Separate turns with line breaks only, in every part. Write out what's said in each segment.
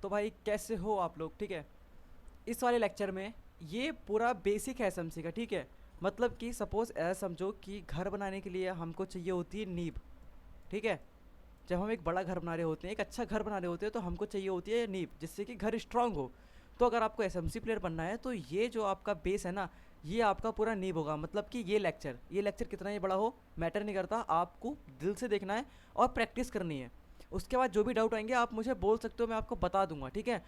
तो भाई कैसे हो आप लोग? ठीक है। इस वाले लेक्चर में ये पूरा बेसिक है एसएमसी का। ठीक है। मतलब कि सपोज़ ऐसा समझो कि घर बनाने के लिए हमको चाहिए होती है नींव। ठीक है। जब हम एक बड़ा घर बना रहे होते हैं, एक अच्छा घर बना रहे होते हैं, तो हमको चाहिए होती है नींव जिससे कि घर स्ट्रांग हो। तो अगर आपको एसएमसी प्लेयर बनना है तो ये जो आपका बेस है ना, ये आपका पूरा नींव होगा। मतलब कि ये लेक्चर कितना ही बड़ा हो मैटर नहीं करता, आपको दिल से देखना है और प्रैक्टिस करनी है। उसके बाद जो भी डाउट आएंगे आप मुझे बोल सकते हो, मैं आपको बता दूंगा। ठीक है।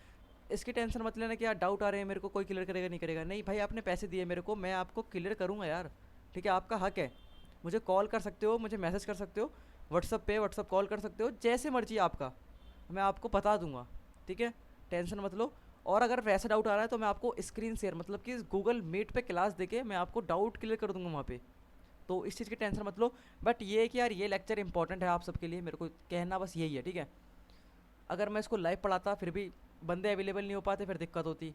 इसकी टेंशन मत लेना कि यार डाउट आ रहे हैं मेरे को, कोई क्लियर करेगा नहीं करेगा। नहीं भाई, आपने पैसे दिए मेरे को, मैं आपको क्लियर करूँगा यार। ठीक है, आपका हक है। मुझे कॉल कर सकते हो, मुझे मैसेज कर सकते हो, व्हाट्सअप कॉल कर सकते हो, जैसे मर्जी आपका, मैं आपको बता दूंगा। ठीक है। टेंशन मत लो। और अगर वैसा डाउट आ रहा है तो मैं आपको स्क्रीन शेयर, मतलब कि गूगल मीट पे क्लास देके मैं आपको डाउट क्लियर कर दूंगा वहाँ पे। तो इस चीज़ की टेंशन मत लो। बट ये है कि यार ये लेक्चर इंपॉर्टेंट है आप सबके लिए, मेरे को कहना बस यही है। ठीक है। अगर मैं इसको लाइव पढ़ाता फिर भी बंदे अवेलेबल नहीं हो पाते, फिर दिक्कत होती।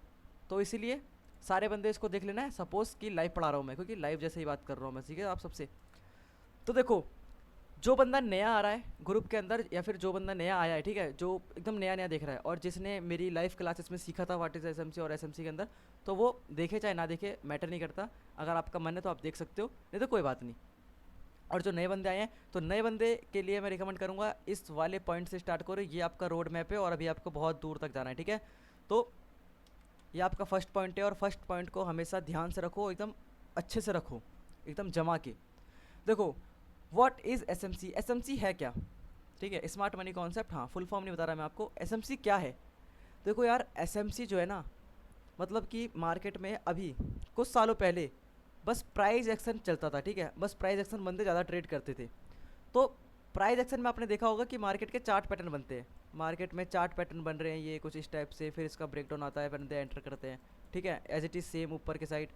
तो इसीलिए सारे बंदे इसको देख लेना है, सपोज़ कि लाइव पढ़ा रहा हूँ मैं, क्योंकि लाइव जैसे ही बात कर रहा हूँ मैं। ठीक है आप सबसे। तो देखो, जो बंदा नया आ रहा है ग्रुप के अंदर, या फिर जो बंदा नया आया है, ठीक है, जो एकदम नया नया देख रहा है और जिसने मेरी लाइव क्लासेस में सीखा था व्हाट इज़ एसएमसी और एसएमसी के अंदर, तो वो देखे चाहे ना देखे मैटर नहीं करता। अगर आपका मन है तो आप देख सकते हो, नहीं तो कोई बात नहीं। और जो नए बंदे आए हैं, तो नए बंदे के लिए मैं रिकमेंड करूँगा इस वाले पॉइंट से स्टार्ट करो। ये आपका रोड मैप है और अभी आपको बहुत दूर तक जाना है। ठीक है। तो ये आपका फर्स्ट पॉइंट है और फर्स्ट पॉइंट को हमेशा ध्यान से रखो, एकदम अच्छे से रखो, एकदम जमा के। देखो, व्हाट इज़ एसएमसी, एसएमसी है क्या? ठीक है, स्मार्ट मनी कॉन्सेप्ट। हाँ, फुल फॉर्म नहीं बता रहा मैं आपको, एसएमसी क्या है। देखो यार, एसएमसी जो है ना, मतलब कि मार्केट में अभी कुछ सालों पहले बस प्राइस एक्शन चलता था। ठीक है, बस प्राइस एक्शन बंदे ज़्यादा ट्रेड करते थे। तो प्राइस एक्शन में आपने देखा होगा कि मार्केट के चार्ट पैटर्न बनते हैं, मार्केट में चार्ट पैटर्न बन रहे हैं ये कुछ इस टाइप से, फिर इसका ब्रेकडाउन आता है, बंदे एंटर करते हैं। ठीक है, एज इट इज़ सेम ऊपर के साइड।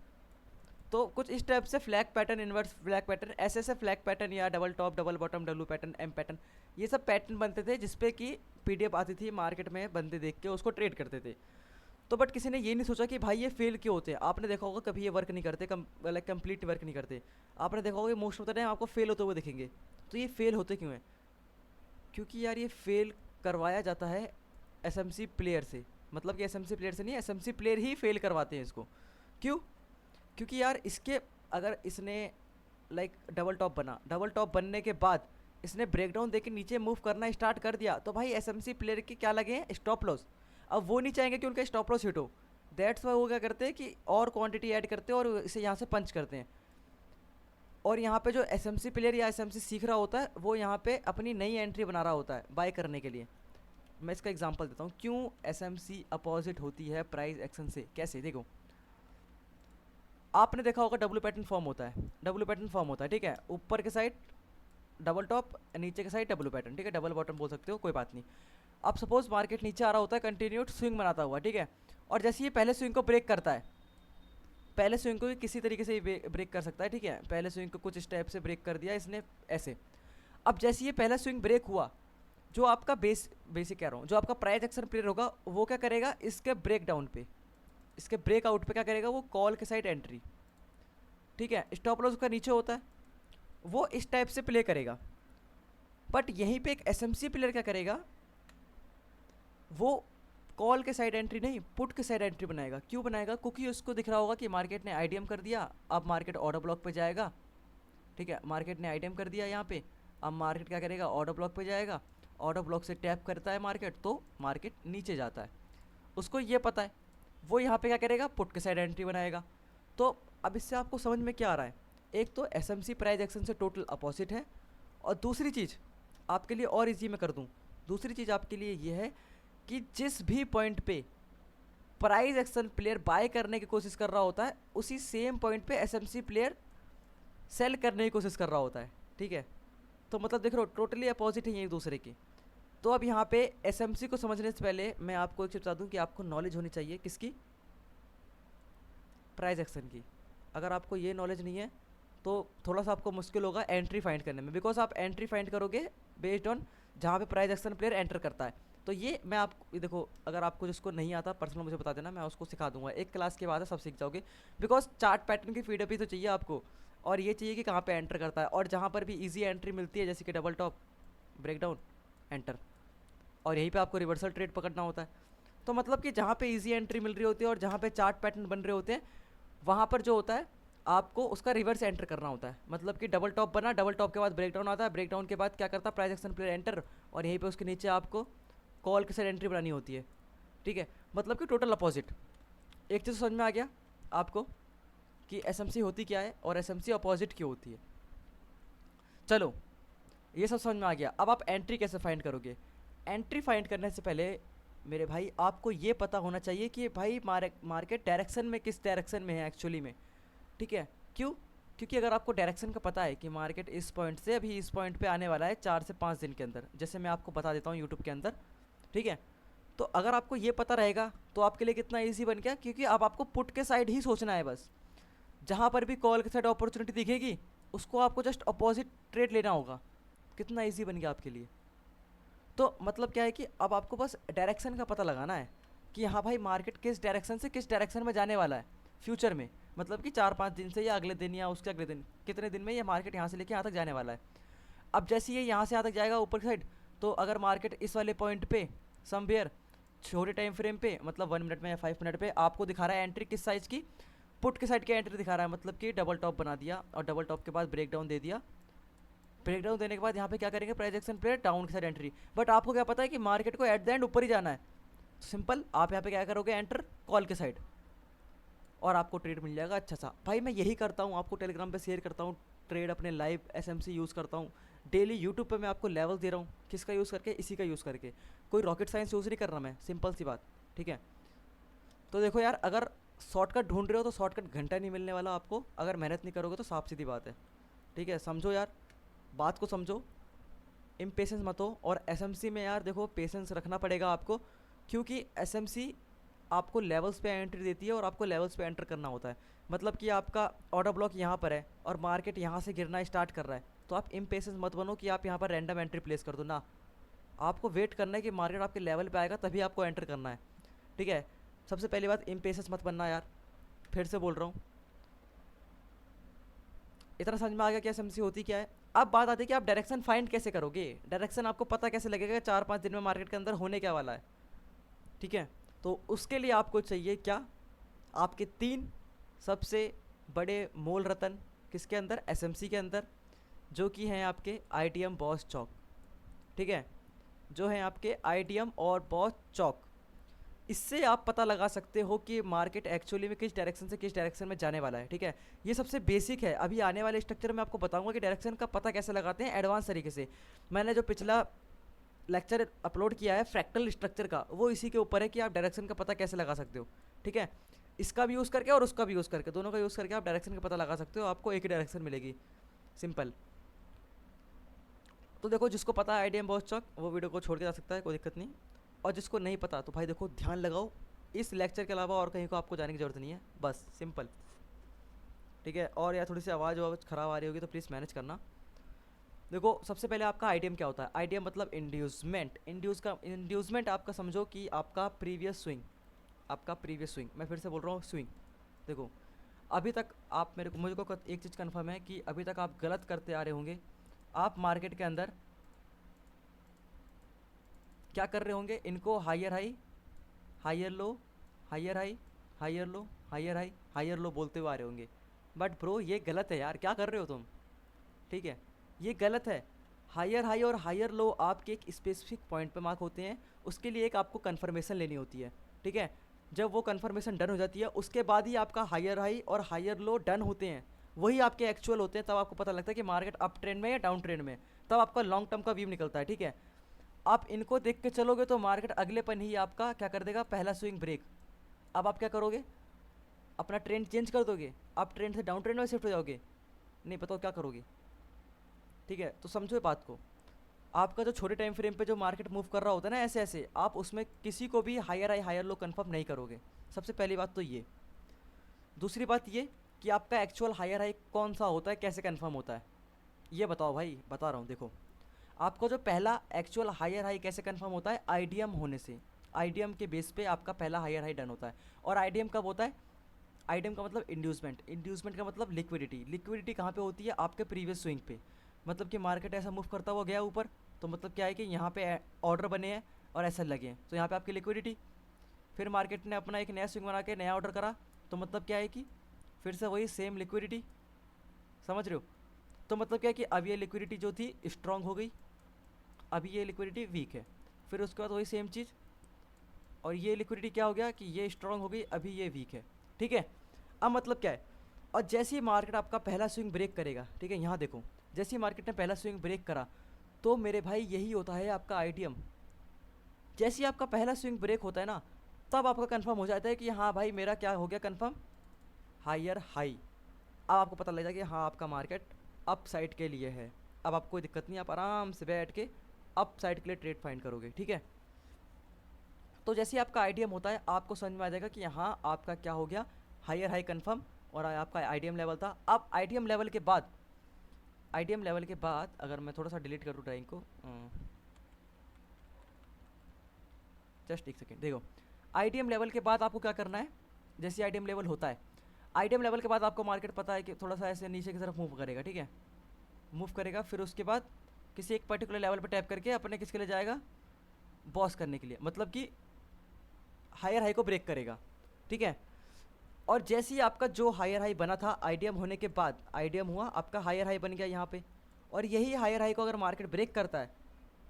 तो कुछ इस टाइप से flag pattern, inverse flag pattern, ऐसे ऐसे फ्लैग पैटर्न या double top double bottom W pattern M pattern, ये सब पैटर्न बनते थे जिसपे कि पीडीएफ आती थी मार्केट में, बंदे देख के उसको ट्रेड करते थे। तो बट किसी ने ये नहीं सोचा कि भाई ये फेल क्यों होते हैं। आपने देखा होगा कभी ये वर्क नहीं करते, लाइक कंप्लीट वर्क नहीं करते। आपने देखा होगा मोस्ट ऑफ द टाइम आपको फेल होते हुए दिखेंगे। तो ये फेल होते क्यों हैं? क्योंकि यार ये फेल करवाया जाता है एसएमसी प्लेयर से। मतलब कि एसएमसी प्लेयर से नहीं, एसएमसी प्लेयर ही फेल करवाते हैं इसको। क्यों? क्योंकि यार इसके, अगर इसने लाइक डबल टॉप बना, डबल टॉप बनने के बाद इसने ब्रेकडाउन देके नीचे मूव करना स्टार्ट कर दिया, तो भाई एसएमसी प्लेयर के क्या लगे हैं? Stop loss. अब वो नहीं चाहेंगे कि उनका स्टॉप लॉस हिट हो। दैट्स वाई वो क्या करते हैं कि और क्वांटिटी ऐड करते हैं और इसे यहाँ से पंच करते हैं। और यहाँ पे जो एसएमसी प्लेयर या एसएमसी सीख रहा होता है, वो यहाँ पे अपनी नई एंट्री बना रहा होता है बाय करने के लिए। मैं इसका एग्जांपल देता हूँ क्यों एसएमसी अपोजिट होती है प्राइस एक्शन से। कैसे? देखो, आपने देखा होगा डब्ल्यू पैटर्न फॉर्म होता है, डब्ल्यू पैटर्न फॉर्म होता है। ठीक है, ऊपर के साइड डबल टॉप, नीचे के साइड डब्ल्यू पैटर्न। ठीक है, डबल बॉटम बोल सकते हो, कोई बात नहीं। अब सपोज मार्केट नीचे आ रहा होता है, कंटिन्यूड स्विंग बनाता हुआ। ठीक है, और जैसे ये पहले स्विंग को ब्रेक करता है, पहले स्विंग को किसी तरीके से ब्रेक कर सकता है। ठीक है, पहले स्विंग को कुछ स्टेप से ब्रेक कर दिया इसने ऐसे। अब जैसे ये पहला स्विंग ब्रेक हुआ, जो आपका बेसिक कह रहा हूँ, जो आपका प्राइस एक्शन प्लेयर होगा वो क्या करेगा? इसके ब्रेक डाउन पे, इसके ब्रेकआउट पे क्या करेगा? वो कॉल के साइड एंट्री। ठीक है, स्टॉप लॉस उसका नीचे होता है, वो इस टाइप से प्ले करेगा। बट यहीं पे एक एसएमसी प्लेयर क्या करेगा? वो कॉल के साइड एंट्री नहीं, पुट के साइड एंट्री बनाएगा। क्यों बनाएगा? क्योंकि उसको दिख रहा होगा कि मार्केट ने आईडीएम कर दिया, अब मार्केट ऑर्डर ब्लॉक पे जाएगा। ठीक है, मार्केट ने आईडीएम कर दिया यहाँ पे, अब मार्केट क्या करेगा? ऑर्डर ब्लॉक पे जाएगा। ऑर्डर ब्लॉक से टैप करता है मार्केट, तो मार्केट नीचे जाता है। उसको ये पता है, वो यहाँ पे क्या करेगा? पुट के साइड एंट्री बनाएगा। तो अब इससे आपको समझ में क्या आ रहा है? एक तो एसएमसी प्राइस एक्शन से टोटल अपोजिट है, और दूसरी चीज़ आपके लिए और इजी मैं कर दूँ, दूसरी चीज़ आपके लिए ये है कि जिस भी पॉइंट पे प्राइस एक्शन प्लेयर बाय करने की कोशिश कर रहा होता है, उसी सेम पॉइंट पे एसएमसी प्लेयर सेल करने की कोशिश कर रहा होता है। ठीक है, तो मतलब देख रहे हो टोटली अपोजिट है ये एक दूसरे की। तो अब यहाँ पे एसएमसी को समझने से पहले मैं आपको एक चीज़ बता दूँ कि आपको नॉलेज होनी चाहिए किसकी? प्राइस एक्शन की। अगर आपको ये नॉलेज नहीं है तो थोड़ा सा आपको मुश्किल होगा एंट्री फाइंड करने में, बिकॉज आप एंट्री फाइंड करोगे बेस्ड ऑन जहाँ पे प्राइस एक्शन प्लेयर एंटर करता है। तो ये मैं आपको देखो, अगर आपको जिसको नहीं आता पर्सनल मुझे बता देना, मैं उसको सिखा दूंगा। एक क्लास के बाद सब सीख जाओगे, बिकॉज चार्ट पैटर्न की फीडअप ही तो चाहिए आपको, और ये चाहिए कि कहाँ पे एंटर करता है, और जहाँ पर भी इजी एंट्री मिलती है जैसे कि डबल टॉप, ब्रेकडाउन, एंटर, और यहीं पे आपको रिवर्सल ट्रेड पकड़ना होता है। तो मतलब कि जहाँ पे इजी एंट्री मिल रही होती है और जहाँ पे चार्ट पैटर्न बन रहे होते हैं, वहाँ पर जो होता है आपको उसका रिवर्स एंटर करना होता है। मतलब कि डबल टॉप बना, डबल टॉप के बाद ब्रेकडाउन आता है, ब्रेकडाउन के बाद क्या करता है प्राइस एक्शन प्लेयर एंटर, और यहीं पे उसके नीचे आपको कॉल के साइड एंट्री बनानी होती है। ठीक है, मतलब कि टोटल अपोजिट। एक चीज़ समझ में आ गया आपको कि एसएमसी होती क्या है और एसएमसी अपोजिट क्यों होती है। चलो ये सब समझ में आ गया। अब आप एंट्री कैसे फाइंड करोगे? एंट्री फाइंड करने से पहले मेरे भाई आपको ये पता होना चाहिए कि भाई मार्केट डायरेक्शन में किस डायरेक्शन में है एक्चुअली में। ठीक है, क्यों? क्योंकि अगर आपको डायरेक्शन का पता है कि मार्केट इस पॉइंट से अभी इस पॉइंट पे आने वाला है 4 से 5 दिन के अंदर, जैसे मैं आपको बता देता हूँ यूट्यूब के अंदर। ठीक है, तो अगर आपको ये पता रहेगा तो आपके लिए कितना ईजी बन गया, क्योंकि अब आपको पुट के साइड ही सोचना है बस। जहाँ पर भी कॉल के साइड अपॉर्चुनिटी दिखेगी उसको आपको जस्ट अपोजिट ट्रेड लेना होगा। कितना ईजी बन गया आपके लिए। तो मतलब क्या है कि अब आपको बस डायरेक्शन का पता लगाना है कि हाँ भाई मार्केट किस डायरेक्शन से किस डायरेक्शन में जाने वाला है फ्यूचर में। मतलब कि 4 5 दिन से या अगले दिन या उसके अगले दिन कितने दिन में ये मार्केट यहाँ से लेके यहाँ तक जाने वाला है। अब जैसे ये यहाँ से यहाँ तक जाएगा ऊपर की साइड, तो अगर मार्केट इस वाले पॉइंट पे समवेयर छोटे टाइम फ्रेम पे मतलब 1 मिनट में या 5 मिनट पे आपको दिखा रहा है एंट्री किस साइज़ की, पुट के साइड की एंट्री दिखा रहा है, मतलब कि डबल टॉप बना दिया और डबल टॉप के बाद ब्रेक डाउन दे दिया। ब्रेकडाउन देने के बाद यहाँ पे क्या करेंगे प्राइस एक्शन प्लेयर डाउन के साइड एंट्री। बट आपको क्या पता है कि मार्केट को एट द एंड ऊपर ही जाना है, तो सिंपल आप यहाँ पे क्या करोगे एंटर कॉल के साइड और आपको ट्रेड मिल जाएगा अच्छा सा। भाई मैं यही करता हूँ, आपको टेलीग्राम पे शेयर करता हूँ ट्रेड, अपने लाइव एसएमसी यूज़ करता हूँ डेली। यूट्यूब पे मैं आपको लेवल दे रहा हूँ, किसका यूज़ करके? इसी का यूज़ करके। कोई रॉकेट साइंस यूज़ नहीं कर रहा मैं, सिंपल सी बात। ठीक है, तो देखो यार, अगर शॉर्टकट ढूंढ रहे हो तो शॉर्टकट घंटा नहीं मिलने वाला आपको, अगर मेहनत नहीं करोगे तो साफ सीधी बात है। ठीक है, समझो यार, बात को समझो, इम्पेशेंस मत हो। और एसएमसी में यार देखो पेशेंस रखना पड़ेगा आपको, क्योंकि एसएमसी आपको लेवल्स पे एंट्री देती है और आपको लेवल्स पे एंटर करना होता है। मतलब कि आपका ऑर्डर ब्लॉक यहाँ पर है और मार्केट यहाँ से गिरना स्टार्ट कर रहा है, तो आप इम्पेशेंस मत बनो कि आप यहाँ पर रैंडम एंट्री प्लेस कर दो ना। आपको वेट करना है कि मार्केट आपके लेवल पे आएगा तभी आपको एंटर करना है। ठीक है, सबसे पहली बात इम्पेशेंस मत बनना यार, फिर से बोल रहा हूँ। इतना समझ में आ गया कि एसएमसी होती क्या है। अब बात आती है कि आप डायरेक्शन फाइंड कैसे करोगे, डायरेक्शन आपको पता कैसे लगेगा 4 5 दिन में मार्केट के अंदर होने क्या वाला है। ठीक है, तो उसके लिए आपको चाहिए क्या? आपके 3 सबसे बड़े मूल रतन किसके अंदर? एसएमसी के अंदर, जो कि हैं आपके आईटीएम, बॉस, चौक। ठीक है, जो हैं आपके आईटीएम और बॉस, चौक। इससे आप पता लगा सकते हो कि मार्केट एक्चुअली में किस डायरेक्शन से किस डायरेक्शन में जाने वाला है। ठीक है, ये सबसे बेसिक है। अभी आने वाले स्ट्रक्चर में आपको बताऊंगा कि डायरेक्शन का पता कैसे लगाते हैं एडवांस तरीके से। मैंने जो पिछला लेक्चर अपलोड किया है फ्रैक्टल स्ट्रक्चर का, वो इसी के ऊपर है कि आप डायरेक्शन का पता कैसे लगा सकते हो। ठीक है, इसका भी यूज़ करके और उसका भी यूज़ करके, दोनों का यूज़ करके आप डायरेक्शन का पता लगा सकते हो, आपको एक ही डायरेक्शन मिलेगी, सिंपल। तो देखो, जिसको पता है आईडीएम बॉस चौक वो वीडियो को छोड़ के जा सकता है, कोई दिक्कत नहीं। और जिसको नहीं पता तो भाई देखो ध्यान लगाओ, इस लेक्चर के अलावा और कहीं को आपको जाने की ज़रूरत नहीं है, बस सिंपल। ठीक है, और यार थोड़ी सी आवाज़ ख़राब आ रही होगी तो प्लीज़ मैनेज करना। देखो सबसे पहले आपका आईडीएम क्या होता है? आईडीएम मतलब इंड्यूसमेंट। इंड्यूसमेंट आपका समझो कि आपका प्रीवियस स्विंग, आपका प्रीवियस स्विंग। मैं फिर से बोल रहा हूँ स्विंग। देखो अभी तक आप मुझे को एक चीज़ कन्फर्म है कि अभी तक आप गलत करते आ रहे होंगे। आप मार्केट के अंदर क्या कर रहे होंगे? इनको higher high, higher low, higher high, higher low, higher high, higher low बोलते हुए आ रहे होंगे। बट ब्रो ये गलत है यार, क्या कर रहे हो तुम? ठीक है, ये गलत है। हायर हाई और हायर लो आपके एक स्पेसिफिक पॉइंट पे मार्क होते हैं, उसके लिए एक आपको कन्फर्मेशन लेनी होती है। ठीक है, जब वो कन्फर्मेशन डन हो जाती है उसके बाद ही आपका हायर हाई और हायर लो डन होते हैं, वही आपके एक्चुअल होते हैं। तब आपको पता लगता है कि मार्केट अप ट्रेंड में या डाउन ट्रेंड में, तब आपका लॉन्ग टर्म का व्यू निकलता है। ठीक है, आप इनको देख के चलोगे तो मार्केट अगले पन ही आपका क्या कर देगा? पहला स्विंग ब्रेक। अब आप क्या करोगे? अपना ट्रेंड चेंज कर दोगे, आप ट्रेंड से डाउन ट्रेंड में शिफ्ट हो जाओगे, नहीं बताओ क्या करोगे। ठीक है, तो समझो बात को। आपका जो छोटे टाइम फ्रेम पे जो मार्केट मूव कर रहा होता है ना ऐसे ऐसे, आप उसमें किसी को भी higher high higher low confirm नहीं करोगे। सबसे पहली बात तो ये। दूसरी बात ये कि आपका एक्चुअल हायर हाई कौन सा होता है, कैसे कंफर्म होता है, ये बताओ भाई। बता रहा हूँ, देखो आपको जो पहला एक्चुअल हायर हाई कैसे कंफर्म होता है? आईडीएम होने से। आईडीएम के बेस पे आपका पहला हायर हाई डन होता है। और आईडीएम कब होता है? आईडीएम का मतलब इंड्यूसमेंट, इंड्यूसमेंट का मतलब लिक्विडिटी। लिक्विडिटी कहाँ पे होती है? आपके प्रीवियस स्विंग पे। मतलब कि मार्केट ऐसा मूव करता हुआ गया ऊपर, तो मतलब क्या है कि यहाँ पे ऑर्डर बने हैं और ऐसा लगे हैं, तो यहाँ पे आपकी लिक्विडिटी। फिर मार्केट ने अपना एक नया स्विंग बना के नया ऑर्डर करा, तो मतलब क्या है कि फिर से वही सेम लिक्विडिटी, समझ रहे हो। तो मतलब क्या है कि अब ये लिक्विडिटी जो थी स्ट्रांग हो गई, अभी ये लिक्विडिटी वीक है। फिर उसके बाद वही सेम चीज़, और ये लिक्विडिटी क्या हो गया कि ये स्ट्रांग हो गई, अभी ये वीक है, ठीक है। अब मतलब क्या है, और जैसे ही मार्केट आपका पहला स्विंग ब्रेक करेगा, ठीक है, यहाँ देखो, जैसे ही मार्केट ने पहला स्विंग ब्रेक करा, तो मेरे भाई यही होता है आपका आईडीएम। जैसे ही आपका पहला स्विंग ब्रेक होता है ना, तब आपका कंफर्म हो जाता है कि हाँ भाई मेरा क्या हो गया कंफर्म, हायर हाई। अब आपको पता लग जाएगा कि हाँ आपका मार्केट अप साइड के लिए है। अब आपको कोई दिक्कत नहीं, आप आराम से बैठ के अप साइड के लिए ट्रेड फाइंड करोगे, ठीक है। तो जैसे ही आपका आईडीएम होता है, आपको समझ में आ जाएगा कि यहाँ आपका क्या हो गया, हायर हाई कंफर्म, और आपका आईडीएम लेवल था। अब आईडीएम लेवल के बाद, आईडीएम लेवल के बाद अगर मैं थोड़ा सा डिलीट करूँ ड्राइंग को, जस्ट एक सेकेंड, देखो आईडीएम लेवल के बाद आपको क्या करना है। जैसे आईडीएम लेवल होता है, आईडीएम लेवल के बाद आपको मार्केट पता है कि थोड़ा सा ऐसे नीचे की तरफ मूव करेगा, ठीक है, मूव करेगा। फिर उसके बाद किसी एक पर्टिकुलर लेवल पर टैप करके अपने किसके लिए जाएगा, बॉस करने के लिए, मतलब कि हायर हाई को ब्रेक करेगा, ठीक है। और जैसे ही आपका जो हायर हाई बना था आईडीएम होने के बाद, आईडीएम हुआ आपका हायर हाई बन गया यहाँ पे, और यही हायर हाई को अगर मार्केट ब्रेक करता है,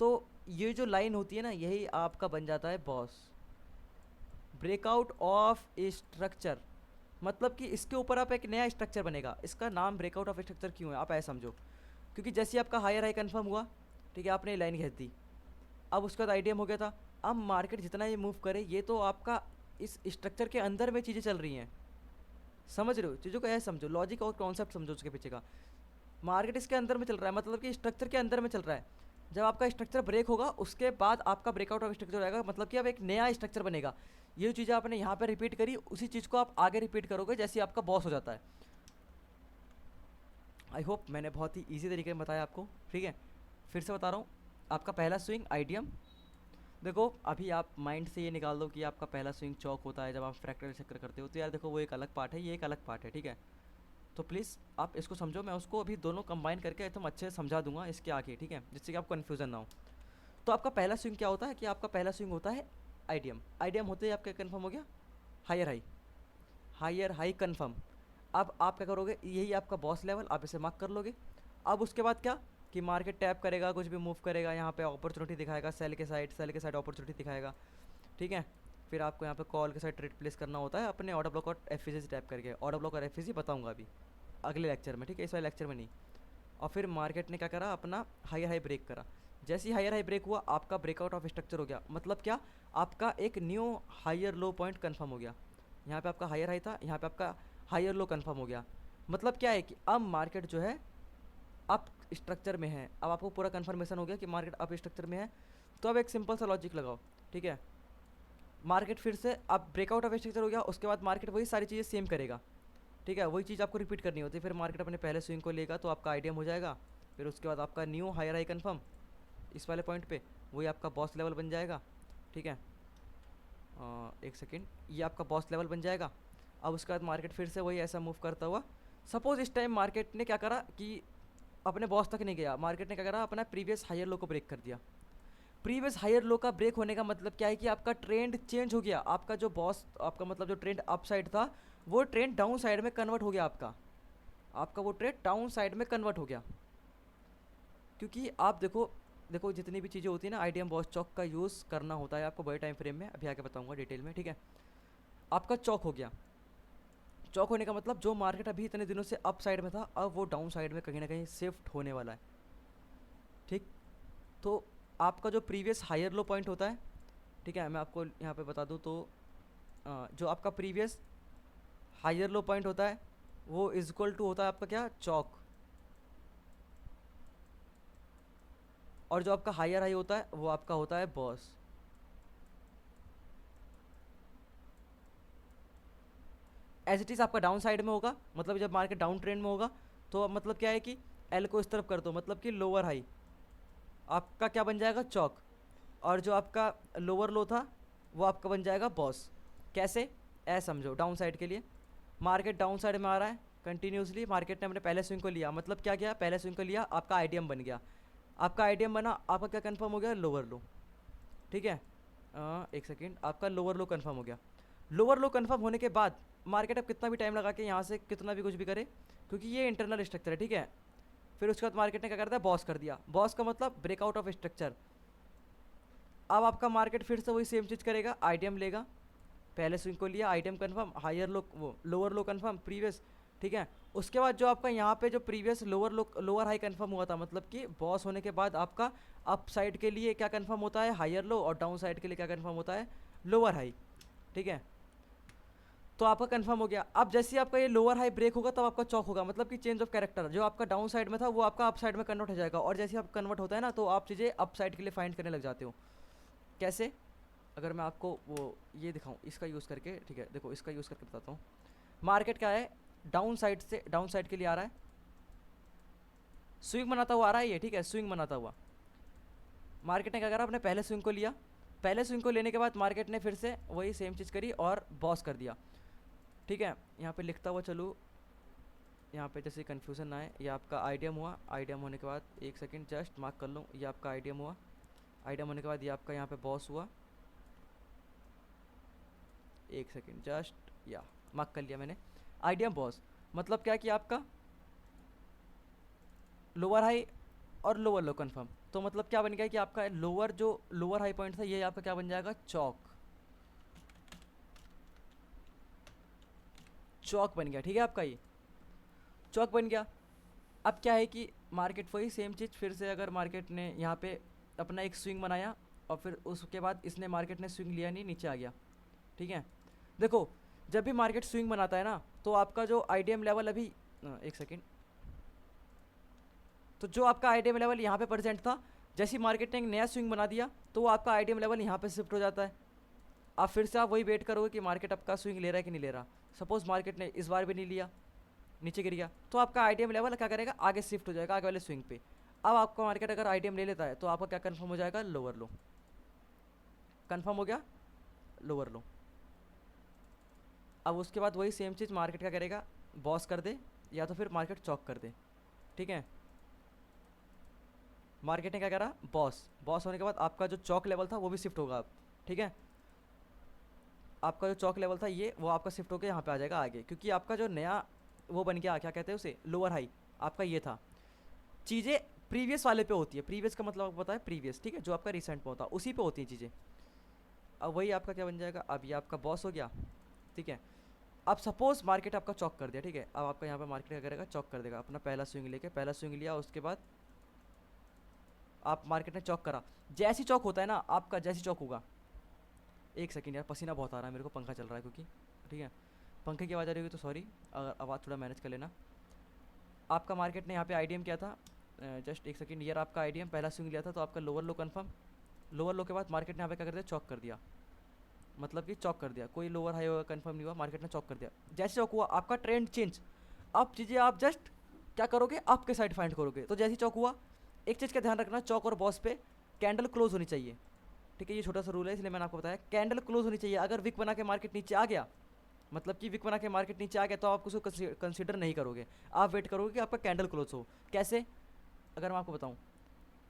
तो ये जो लाइन होती है ना, यही आपका बन जाता है बॉस, ब्रेकआउट ऑफ स्ट्रक्चर। मतलब कि इसके ऊपर आप एक नया स्ट्रक्चर बनेगा। इसका नाम ब्रेकआउट ऑफ स्ट्रक्चर क्यों है, आप ऐसा समझो, क्योंकि जैसे आपका हायर हाई कंफर्म हुआ, ठीक है, आपने ये लाइन खींच दी, अब उसके बाद आईडीएम हो गया था। अब मार्केट जितना ये मूव करे, ये तो आपका इस स्ट्रक्चर के अंदर में चीज़ें चल रही हैं, समझ रहे हो, चीज़ों को ऐसे समझो, लॉजिक और कॉन्सेप्ट समझो उसके पीछे का। मार्केट इसके अंदर में चल रहा है, मतलब कि स्ट्रक्चर के अंदर में चल रहा है। जब आपका स्ट्रक्चर ब्रेक होगा, उसके बाद आपका ब्रेकआउट ऑफ स्ट्रक्चर रहेगा, मतलब कि अब एक नया स्ट्रक्चर बनेगा। ये चीज़ें आपने यहाँ पे रिपीट करी, उसी चीज़ को आप आगे रिपीट करोगे जैसे आपका बॉस हो जाता है। आई होप मैंने बहुत ही ईजी तरीके में बताया आपको, ठीक है। फिर से बता रहा हूँ, आपका पहला स्विंग आईडीएम, देखो अभी आप माइंड से ये निकाल दो कि आपका पहला स्विंग चौक होता है जब आप फ्रैक्टल चक्कर करते हो, तो यार देखो वो एक अलग पार्ट है, ये एक अलग पार्ट है, ठीक है। तो प्लीज़ आप इसको समझो, मैं उसको अभी दोनों कंबाइन करके एकदम अच्छे से समझा दूंगा इसके आगे, ठीक है, जिससे कि आपको कन्फ्यूज़न ना हो। तो आपका पहला स्विंग क्या होता है कि आपका पहला स्विंग होता है आईडीएम। आईडीएम होते ही आपका कन्फर्म हो गया higher high, higher high confirm. अब आप क्या करोगे, यही आपका बॉस लेवल, आप इसे मार्क कर लोगे। अब उसके बाद क्या कि मार्केट टैप करेगा, कुछ भी मूव करेगा, यहाँ पे अपॉर्चुनिटी दिखाएगा, सेल के साइड, सेल के साइड अपॉर्चुनिटी दिखाएगा, ठीक है। फिर आपको यहाँ पे कॉल के साइड ट्रेड प्लेस करना होता है अपने ऑर्डर ब्लॉक और एफईसी से टैप करके। ऑर्डर ब्लॉक और एफईसी बताऊँगा अभी अगले लेक्चर में, ठीक है, इस वाले लेक्चर में नहीं। और फिर मार्केट ने क्या करा, अपना हायर हाई ब्रेक करा। जैसे ही हायर हाई ब्रेक हुआ, आपका ब्रेकआउट ऑफ स्ट्रक्चर हो गया, मतलब क्या, आपका एक new higher low point confirm हो गया। यहाँ पे आपका हायर हाई था, यहाँ पे आपका हायर लो कन्फर्म हो गया। मतलब क्या है कि अब मार्केट जो है अप स्ट्रक्चर में है। अब आपको पूरा कन्फर्मेशन हो गया कि मार्केट अप स्ट्रक्चर में है। तो अब एक सिंपल सा लॉजिक लगाओ, ठीक है। मार्केट फिर से अब ब्रेकआउट ऑफ स्ट्रक्चर हो गया, उसके बाद मार्केट वही सारी चीज़ें सेम करेगा, ठीक है, वही चीज़ आपको रिपीट करनी होती है। फिर मार्केट अपने पहले स्विंग को लेगा, तो आपका आईडीएम हो जाएगा। फिर उसके बाद आपका न्यू हायर हाई कन्फर्म इस वाले पॉइंट पे, वही आपका बॉस लेवल बन जाएगा, ठीक है। एक सेकेंड, ये आपका बॉस लेवल बन जाएगा। अब उसके बाद मार्केट फिर से वही ऐसा मूव करता हुआ, सपोज इस टाइम मार्केट ने क्या करा कि अपने बॉस तक नहीं गया, मार्केट ने क्या करा, अपना प्रीवियस हायर लो को ब्रेक कर दिया। प्रीवियस हायर लो का ब्रेक होने का मतलब क्या है कि आपका ट्रेंड चेंज हो गया। आपका जो बॉस, आपका मतलब जो ट्रेंड अप साइड था, वो ट्रेंड डाउन साइड में कन्वर्ट हो गया। आपका वो ट्रेंड डाउन साइड में कन्वर्ट हो गया। क्योंकि आप देखो, देखो जितनी भी चीज़ें होती है ना, आईडीएम बॉस चौक का यूज़ करना होता है आपको बड़े टाइम फ्रेम में, अभी आके बताऊंगा डिटेल में, ठीक है। आपका चौक हो गया, चौक होने का मतलब जो मार्केट अभी इतने दिनों से अप साइड में था, अब वो डाउन साइड में कहीं ना कहीं शिफ्ट होने वाला है, ठीक। तो आपका जो प्रीवियस हायर लो पॉइंट होता है, ठीक है, मैं आपको यहाँ पे बता दूँ तो जो आपका प्रीवियस हायर लो पॉइंट होता है, वो इज इक्वल टू होता है आपका क्या, चौक। और जो आपका हायर हाई होता है, वो आपका होता है बॉस। एज इट इज़ आपका डाउन साइड में होगा, मतलब जब मार्केट डाउन ट्रेंड में होगा, तो मतलब क्या है कि एल को इस तरफ कर दो, मतलब कि लोअर हाई आपका क्या बन जाएगा, चौक। और जो आपका लोअर लो था, वो आपका बन जाएगा बॉस। कैसे, ऐसा समझो, डाउन साइड के लिए मार्केट डाउन साइड में आ रहा है कंटिन्यूसली, मार्केट ने अपने पहले स्विंग को लिया, मतलब क्या किया, पहले स्विंग को लिया, आपका आईडीएम बन गया। आपका आईडीएम बना, आपका क्या कंफर्म हो गया, लोअर लो, ठीक है। एक सेकेंड, आपका लोअर लो कन्फर्म हो गया। लोअर लो कन्फर्म होने के बाद मार्केट अब कितना भी टाइम लगा के यहाँ से कितना भी कुछ भी करे, क्योंकि ये इंटरनल स्ट्रक्चर है, ठीक है। फिर उसके बाद मार्केट ने क्या करता है, बॉस कर दिया। बॉस का मतलब ब्रेकआउट ऑफ स्ट्रक्चर। अब आपका मार्केट फिर से वही सेम चीज़ करेगा, आईटीएम लेगा, पहले स्विंग को लिया, आईटीएम कन्फर्म, हायर लो वो लोअर लो कन्फर्म प्रीवियस, ठीक है। उसके बाद जो आपका यहाँ पे जो प्रीवियस लोअर लो लोअर हाई कन्फर्म हुआ था, मतलब कि बॉस होने के बाद आपका अप साइड के लिए क्या कन्फर्म होता है, हायर लो, और डाउन साइड के लिए क्या कन्फर्म होता है, लोअर हाई, ठीक है। तो आपका कंफर्म हो गया। अब जैसे ही आपका ये लोअर हाई ब्रेक होगा तब आपका चौक होगा, मतलब कि चेंज ऑफ कैरेक्टर, जो आपका डाउन साइड में था वो आपका अप साइड में कन्वर्ट हो जाएगा। और जैसे ही आप कन्वर्ट होता है ना, तो आप चीज़ें अप साइड के लिए फाइंड करने लग जाते हो। कैसे, अगर मैं आपको वो ये दिखाऊं इसका यूज़ करके, ठीक है, देखो इसका यूज़ करके बताता हूँ। मार्केट क्या है, डाउन साइड से डाउन साइड के लिए आ रहा है, स्विंग बनाता हुआ आ रहा है ये, ठीक है, स्विंग बनाता हुआ। मार्केट ने क्या करा, अपने पहले स्विंग को लिया, पहले स्विंग को लेने के बाद मार्केट ने फिर से वही सेम चीज़ करी और बॉस कर दिया, ठीक है। यहाँ पे लिखता हुआ चलूँ, यहाँ पे जैसे कन्फ्यूज़न ना आए, ये आपका आईडियम हुआ, आईडियम होने के बाद एक सेकंड जस्ट मार्क कर लूँ, ये आपका आईडियम हुआ, आईडियम होने के बाद ये आपका यहाँ पे बॉस हुआ, एक सेकंड जस्ट, या मार्क कर लिया मैंने, आईडियम बॉस। मतलब क्या कि आपका लोअर हाई और लोअर लो कन्फर्म, तो मतलब क्या बन गया कि आपका लोअर जो लोअर हाई पॉइंट था ये आपका क्या बन जाएगा, चौक, चौक बन गया, ठीक है। आपका ये चौक बन गया। अब क्या है कि मार्केट वही सेम चीज़ फिर से, अगर मार्केट ने यहाँ पे अपना एक स्विंग बनाया और फिर उसके बाद इसने मार्केट ने स्विंग लिया नहीं, नीचे आ गया, ठीक है। देखो जब भी मार्केट स्विंग बनाता है ना, तो आपका जो आईडीएम लेवल अभी एक सेकेंड, तो जो आपका आईडीएम लेवल यहाँ पे प्रेजेंट था, जैसी मार्केट ने एक नया स्विंग बना दिया तो वो आपका आईडीएम लेवल यहाँ पे शिफ्ट हो जाता है। आप फिर से आप वही वेट करोगे कि मार्केट आपका स्विंग ले रहा है कि नहीं ले रहा। सपोज मार्केट ने इस बार भी नहीं लिया, नीचे गिर गया, तो आपका आईडीएम लेवल क्या करेगा, आगे शिफ्ट हो जाएगा, आगे वाले स्विंग पे। अब आपका मार्केट अगर आईडीएम ले लेता है तो आपका क्या कंफर्म हो जाएगा, लोअर लो, कंफर्म हो गया, लोअर लो। अब उसके बाद वही सेम चीज़ मार्केट क्या करेगा, बॉस कर दे या तो फिर मार्केट चौक कर दे, ठीक है। मार्केट ने क्या करा, बॉस, बॉस होने के बाद आपका जो चौक लेवल था वो भी शिफ्ट होगा अब, ठीक है। आपका जो चौक लेवल था ये, वो आपका शिफ्ट होकर यहाँ पे आ जाएगा आगे, क्योंकि आपका जो नया वो बन गया, क्या कहते हैं उसे, लोअर हाई आपका ये था। चीज़ें प्रीवियस वाले पे होती है, प्रीवियस का मतलब आपको पता है, प्रीवियस, ठीक है, जो आपका रिसेंट में होता है उसी पे होती हैं चीज़ें। अब वही आपका क्या बन जाएगा, अब ये आपका बॉस हो गया, ठीक है। अब सपोज मार्केट आपका चौक कर दिया, ठीक है। अब आपका यहाँ पे मार्केट क्या करेगा, चौक कर देगा, अपना पहला स्विंग लेके, पहला स्विंग लिया, उसके बाद आप मार्केट ने चौक करा, जैसी चौक होता है ना आपका, जैसी चौक होगा, एक सेकेंड यार पसीना बहुत आ रहा है मेरे को, पंखा चल रहा है क्योंकि, ठीक है, पंखे की आवाज़ आ रही होगी तो सॉरी, अगर आवाज़ थोड़ा मैनेज कर लेना। आपका मार्केट ने यहाँ पे आईडीएम किया था, जस्ट एक सेकंड, यार आपका आईडीएम पहला स्विंग लिया था तो आपका लोअर लो कन्फर्म, लोअर लो के बाद मार्केट ने यहाँ पे क्या कर दिया, चौक कर दिया, मतलब कि चौक कर दिया, कोई लोअर हाई कन्फर्म नहीं हुआ, मार्केट ने चौक कर दिया। जैसे चौक हुआ आपका ट्रेंड चेंज, अब चीज़ें आप जस्ट क्या करोगे, आपके साइड फाइंड करोगे। तो जैसे ही चौक हुआ, एक चीज़ का ध्यान रखना, चौक और बॉस पे कैंडल क्लोज होनी चाहिए, ठीक है। ये छोटा सा रूल है इसलिए मैंने आपको बताया, कैंडल क्लोज होनी चाहिए। अगर विक बना के मार्केट नीचे आ गया, मतलब कि विक बना के मार्केट नीचे आ गया, तो आप उसको कंसीडर नहीं करोगे, आप वेट करोगे कि आपका कैंडल क्लोज हो। कैसे, अगर मैं आपको बताऊं,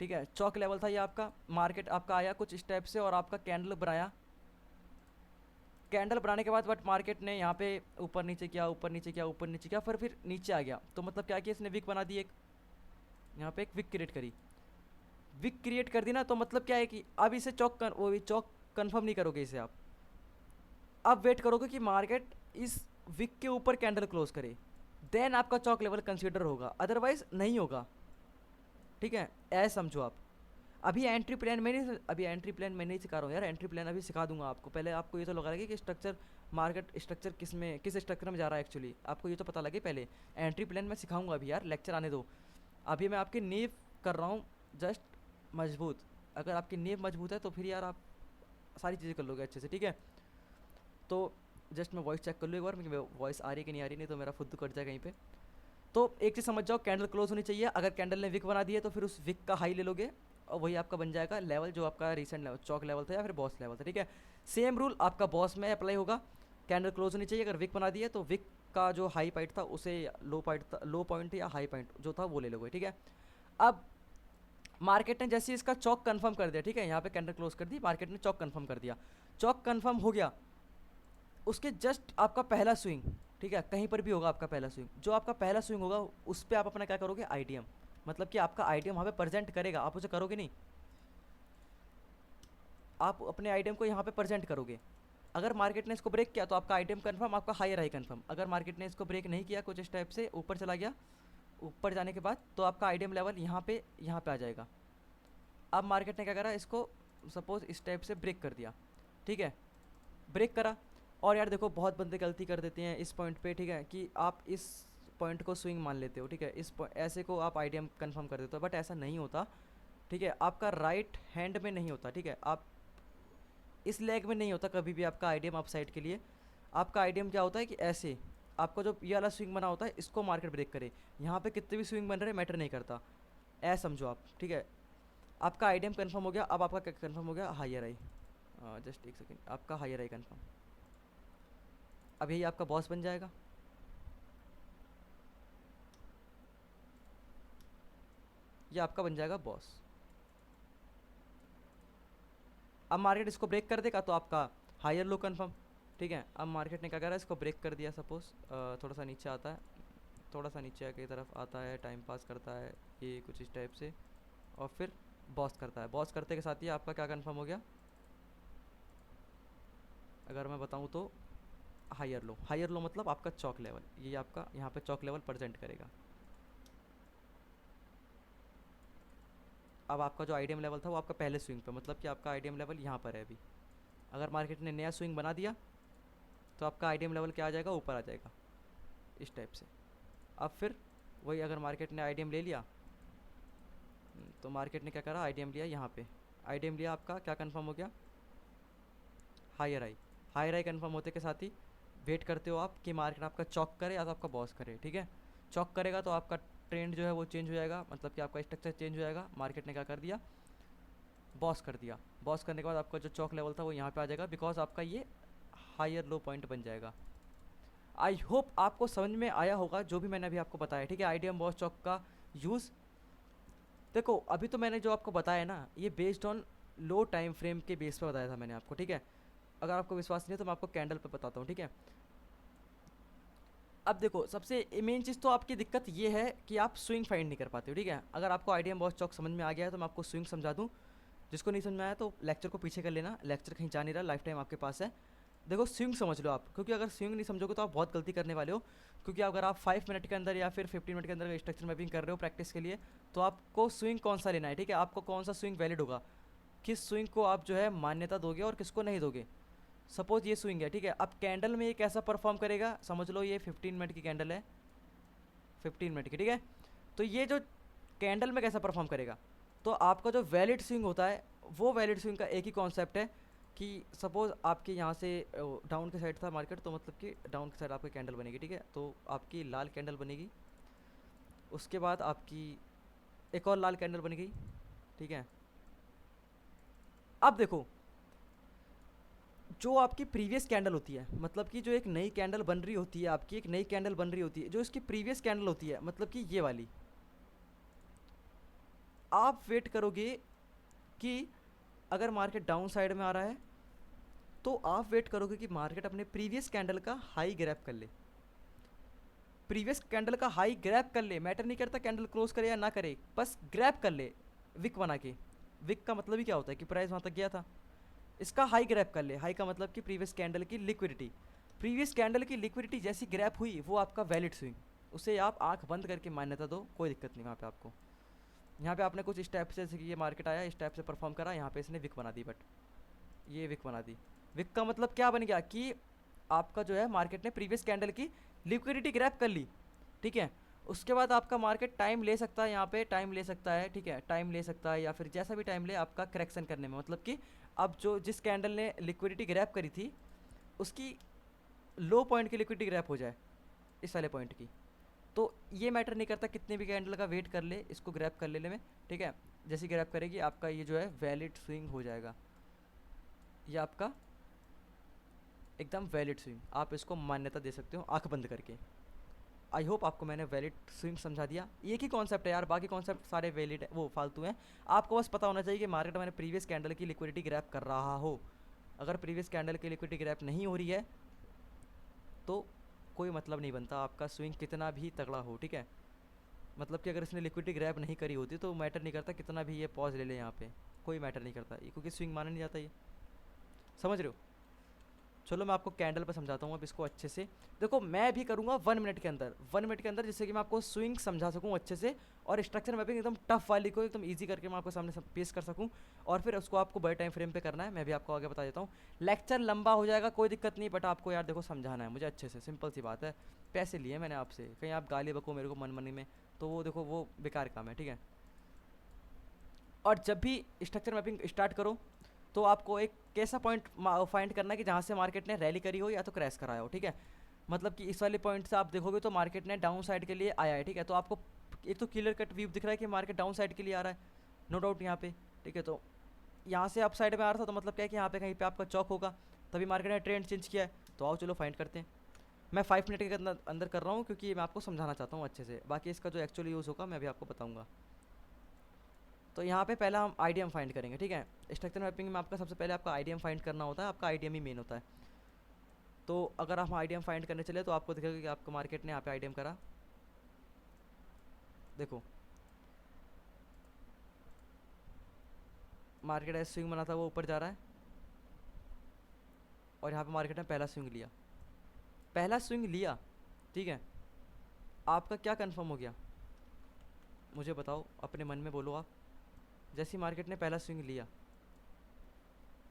ठीक है, चौक लेवल था ये आपका, मार्केट आपका आया कुछ स्टेप से और आपका कैंडल बनाया, कैंडल बनाने के बाद बट मार्केट ने यहाँ पे ऊपर नीचे किया, ऊपर नीचे किया, ऊपर नीचे किया, फिर नीचे आ गया, तो मतलब क्या किया इसने, विक बना दी एक, यहाँ पे एक विक क्रिएट करी, विक क्रिएट कर दी ना, तो मतलब क्या है कि अब इसे चौक कर, वो चौक कन्फर्म नहीं करोगे इसे आप, अब वेट करोगे कि मार्केट इस विक के ऊपर कैंडल क्लोज करे, देन आपका चौक लेवल कंसीडर होगा, अदरवाइज नहीं होगा, ठीक है। ऐसा समझो आप। अभी एंट्री प्लान मैं नहीं, अभी एंट्री प्लान मैं नहीं सिखा रहा हूँ यार, एंट्री प्लान अभी सिखा दूंगा आपको, पहले आपको ये तो लगा लगे कि स्ट्रक्चर, मार्केट स्ट्रक्चर किस में, किस स्ट्रक्चर में जा रहा है एक्चुअली, आपको ये तो पता लगे पहले। एंट्री प्लान मैं सिखाऊंगा अभी यार, लेक्चर आने दो। अभी मैं आपकी नींव कर रहा हूँ जस्ट मजबूत, अगर आपकी नींव मजबूत है तो फिर यार आप सारी चीज़ें कर लोगे अच्छे से, ठीक है। तो जस्ट मैं वॉइस चेक कर लूँ एक बार, मेरी वॉइस आ रही है कि नहीं आ रही, नहीं तो मेरा खुद कट जाए कहीं पे। तो एक चीज़ समझ जाओ, कैंडल क्लोज होनी चाहिए, अगर कैंडल ने विक बना दी है तो फिर उस विक का हाई ले लोगे और वही आपका बन जाएगा लेवल, जो आपका रिसेंट लेवल चौक लेवल था या फिर बॉस लेवल था, ठीक है। सेम रूल आपका बॉस में अप्लाई होगा, कैंडल क्लोज होनी चाहिए, अगर विक बना दी है तो विक का जो हाई पॉइंट था उसे लो पॉइंट था, लो पॉइंट या हाई पॉइंट जो था वो ले लोगे, ठीक है। अब मार्केट ने जैसे इसका चौक कंफर्म कर दिया, ठीक है, यहाँ पे कैंडल क्लोज कर दी, मार्केट ने चौक कंफर्म कर दिया, चौक कंफर्म हो गया, उसके जस्ट आपका पहला स्विंग, ठीक है, कहीं पर भी होगा आपका पहला स्विंग, जो आपका पहला स्विंग होगा उस पर आप अपना क्या करोगे, आईडीएम, मतलब कि आपका आईडीएम वहाँ पे प्रेजेंट करेगा, आप उसे करोगे नहीं, आप अपने आईडीएम को यहाँ पे प्रेजेंट करोगे। अगर मार्केट ने इसको ब्रेक किया तो आपका आईडीएम कंफर्म, आपका हायर हाई कंफर्म। अगर मार्केट ने इसको ब्रेक नहीं किया, कुछ इस टाइप से ऊपर चला गया, ऊपर जाने के बाद तो आपका आईडीएम लेवल यहाँ पे आ जाएगा। अब मार्केट ने क्या करा, इसको सपोज इस टाइप से ब्रेक कर दिया, ठीक है, ब्रेक करा। और यार देखो बहुत बंदे गलती कर देते हैं इस पॉइंट पे, ठीक है, कि आप इस पॉइंट को स्विंग मान लेते हो, ठीक है, ऐसे को आप आईडीएम कंफर्म कर देते हो, बट ऐसा नहीं होता, ठीक है, आपका राइट हैंड में नहीं होता, ठीक है, आप इस लेग में नहीं होता कभी भी आपका आईडीएम अप साइड के लिए। आपका आईडीएम क्या होता है कि ऐसे आपका जो ये वाला स्विंग बना होता है इसको मार्केट ब्रेक करे, यहाँ पे कितने भी स्विंग बन रहे मैटर नहीं करता, ऐसा समझो आप, ठीक है। आपका आईडीएम कंफर्म हो गया, अब आपका क्या कंफर्म हो गया, हायर आई, जस्ट एक सेकेंड, आपका हायर आई कंफर्म, अब यही आपका बॉस बन जाएगा। ये आपका बन जाएगा बॉस। अब मार्केट इसको ब्रेक कर देगा तो आपका हायर लो कंफर्म, ठीक है। अब मार्केट ने क्या करा, इसको ब्रेक कर दिया, सपोज थोड़ा सा नीचे आता है, थोड़ा सा नीचे की तरफ आता है, टाइम पास करता है ये कुछ इस टाइप से, और फिर बॉस करता है। बॉस करते के साथ ही आपका क्या कंफर्म हो गया, अगर मैं बताऊँ तो हायर लो, हायर लो मतलब आपका चौक लेवल, ये आपका यहाँ पे चौक लेवल प्रेजेंट करेगा। अब आपका जो आईडीएम लेवल था वो आपका पहले स्विंग पे, मतलब कि आपका आईडीएम लेवल यहाँ पर है अभी। अगर मार्केट ने नया स्विंग बना दिया तो आपका आईडीएम लेवल क्या आ जाएगा, ऊपर आ जाएगा इस टाइप से। अब फिर वही, अगर मार्केट ने आईडीएम ले लिया तो मार्केट ने क्या करा, आईडीएम लिया यहाँ पे, आईडीएम लिया, आपका क्या कंफर्म हो गया, higher high. Higher high confirm होते के साथ ही वेट करते हो आप कि मार्केट आपका चौक करे या तो आपका बॉस करे, ठीक है। चौक करेगा तो आपका ट्रेंड जो है वो चेंज हो जाएगा, मतलब कि आपका स्ट्रक्चर चेंज हो जाएगा। मार्केट ने क्या कर दिया, बॉस कर दिया, बॉस करने के बाद आपका जो चौक लेवल था वो यहाँ पे आ जाएगा, बिकॉज आपका ये हायर लो पॉइंट बन जाएगा। आई होप आपको समझ में आया होगा जो भी मैंने अभी आपको बताया, ठीक है। आईडीएम बॉस चौक का यूज़ देखो, अभी तो मैंने जो आपको बताया ना ये based on low time frame के बेस पे बताया था मैंने आपको, ठीक है। अगर आपको विश्वास नहीं है तो मैं आपको कैंडल पे बताता हूँ, ठीक है। अब देखो, सबसे मेन चीज़ तो आपकी दिक्कत ये है कि आप स्विंग फाइंड नहीं कर पाते हो, ठीक है। अगर आपको आईडीएम बॉस चौक समझ में आ गया है तो मैं आपको स्विंग समझा दूँ। जिसको नहीं समझ में आया तो लेक्चर को पीछे कर लेना, लेक्चर कहीं जा नहीं रहा, लाइफ टाइम आपके पास है। देखो स्विंग समझ लो आप, क्योंकि अगर स्विंग नहीं समझोगे तो आप बहुत गलती करने वाले हो। क्योंकि अगर आप 5 मिनट के अंदर या फिर 15 मिनट के अंदर स्ट्रक्चर मैपिंग कर रहे हो प्रैक्टिस के लिए, तो आपको स्विंग कौन सा लेना है, ठीक है, आपको कौन सा स्विंग वैलिड होगा, किस स्विंग को आप जो है मान्यता दोगे और किसको नहीं दोगे। सपोज ये स्विंग है, ठीक है, अब कैंडल में ये कैसा परफॉर्म करेगा, समझ लो ये 15 मिनट की कैंडल है, 15 मिनट की, ठीक है। तो ये जो कैंडल में कैसा परफॉर्म करेगा, तो आपका जो वैलिड स्विंग होता है वो वैलिड स्विंग का एक ही कॉन्सेप्ट है कि सपोज़ आपके यहाँ से डाउन के साइड था मार्केट, तो मतलब कि डाउन के साइड आपकी कैंडल बनेगी, ठीक है, तो आपकी लाल कैंडल बनेगी, उसके बाद आपकी एक और लाल कैंडल बनेगी, ठीक है। अब देखो, जो आपकी प्रीवियस कैंडल होती है, मतलब कि जो एक नई कैंडल बन रही होती है, आपकी एक नई कैंडल बन रही होती है, जो इसकी प्रीवियस कैंडल होती है, मतलब कि ये वाली, आप वेट करोगे कि अगर मार्केट डाउन साइड में आ रहा है तो आप वेट करोगे कि मार्केट अपने प्रीवियस कैंडल का हाई ग्रैब कर ले, प्रीवियस कैंडल का हाई ग्रैब कर ले, मैटर नहीं करता कैंडल क्लोज करे या ना करे, बस ग्रैब कर ले विक बना के। विक का मतलब ही क्या होता है कि प्राइस वहाँ तक गया था, इसका हाई ग्रैब कर ले, हाई का मतलब कि प्रीवियस कैंडल की लिक्विडिटी, प्रीवियस कैंडल की लिक्विडिटी जैसी ग्रैब हुई वो आपका वैलिड स्विंग, उसे आप आंख बंद करके मान्यता दो, कोई दिक्कत नहीं वहाँ पे आपको। यहाँ पे आपने कुछ स्टेप से, जैसे कि ये मार्केट आया इस टाइप से परफॉर्म करा, यहाँ पे इसने विक बना दी, बट ये विक बना दी। विक का मतलब क्या बन गया कि आपका जो है मार्केट ने प्रीवियस कैंडल की लिक्विडिटी ग्रैब कर ली, ठीक है। उसके बाद आपका मार्केट टाइम ले सकता है, यहाँ पे टाइम ले सकता है, ठीक है, टाइम ले सकता है या फिर जैसा भी टाइम ले आपका करेक्शन करने में, मतलब कि अब जो जिस कैंडल ने लिक्विडिटी ग्रैब करी थी उसकी लो पॉइंट की लिक्विडिटी ग्रैब हो जाए इस वाले पॉइंट की, तो ये मैटर नहीं करता कितने भी कैंडल का वेट कर ले, इसको ग्रैब कर ले में, ठीक है। जैसी ग्रैब करेगी आपका ये जो है वैलिड स्विंग हो जाएगा, ये आपका एकदम वैलिड स्विंग, आप इसको मान्यता दे सकते हो आंख बंद करके। आई होप आपको मैंने वैलिड स्विंग समझा दिया। एक ही कॉन्सेप्ट है यार, बाकी कॉन्सेप्ट सारे वैलिड है, वो फालतू हैं। आपको बस पता होना चाहिए कि मार्केट में प्रीवियस कैंडल की लिक्विडिटी ग्रैप कर रहा हो। अगर प्रीवियस कैंडल की लिक्विडिटी ग्रैप नहीं हो रही है तो कोई मतलब नहीं बनता आपका स्विंग कितना भी तगड़ा हो, ठीक है। मतलब कि अगर इसने लिक्विडिटी ग्रैप नहीं करी होती तो मैटर नहीं करता कितना भी ये पॉज ले ले यहाँ पे, कोई मैटर नहीं करता ये, क्योंकि स्विंग माना नहीं जाता ये, समझ रहे हो। चलो मैं आपको कैंडल पर समझाता हूँ अब इसको अच्छे से। देखो मैं भी करूँगा 1 मिनट के अंदर, 1 मिनट के अंदर, जिससे कि मैं आपको स्विंग समझा सकूँ अच्छे से, और स्ट्रक्चर मैपिंग एकदम टफ वाली को एकदम इजी करके मैं आपको सामने पेश कर सकूँ। और फिर उसको आपको बड़े टाइम फ्रेम पे करना है, मैं भी आपको आगे बता देता हूँ। लेक्चर लंबा हो जाएगा कोई दिक्कत नहीं, बट आपको यार देखो समझाना है मुझे अच्छे से, सिंपल सी बात है। पैसे लिए मैंने आपसे, कहीं आप गाली बको मेरे को मन मनी में, तो वो देखो वो बेकार काम है, ठीक है। और जब भी स्ट्रक्चर मैपिंग स्टार्ट करो तो आपको एक कैसा पॉइंट फाइंड करना है कि जहाँ से मार्केट ने रैली करी हो या तो क्रैश कराया हो, ठीक है। मतलब कि इस वाले पॉइंट से आप देखोगे तो मार्केट ने डाउन साइड के लिए आया है, ठीक है। तो आपको एक तो क्लियर कट व्यू दिख रहा है कि मार्केट डाउन साइड के लिए आ रहा है, नो डाउट यहाँ पे, ठीक है। तो यहाँ से अप साइड में आ रहा था, तो मतलब क्या है कि यहाँ पे कहीं पे आपका चौक होगा, तभी मार्केट ने ट्रेंड चेंज किया है। तो आओ चलो फाइंड करते हैं। मैं 5 मिनट के अंदर अंदर कर रहा हूँ क्योंकि मैं आपको समझाना चाहता हूँ अच्छे से, बाकी इसका जो एक्चुअली यूज़ होगा मैं भी आपको बताऊँगा। तो यहाँ पे पहला हम आईडीएम फाइंड करेंगे, ठीक है। स्ट्रक्चर मैपिंग में आपका सबसे पहले आपका आईडीएम फाइंड करना होता है, आपका आईडीएम ही मेन होता है। तो अगर हम आईडीएम फाइंड करने चले तो आपको दिखेगा कि आपका मार्केट ने यहाँ पे आईडीएम करा, देखो मार्केट ऐसे स्विंग बना था वो ऊपर जा रहा है, और यहाँ पे मार्केट ने पहला स्विंग लिया, पहला स्विंग लिया, ठीक है। आपका क्या कंफर्म हो गया मुझे बताओ, अपने मन में बोलो आप। जैसे ही मार्केट ने पहला स्विंग लिया,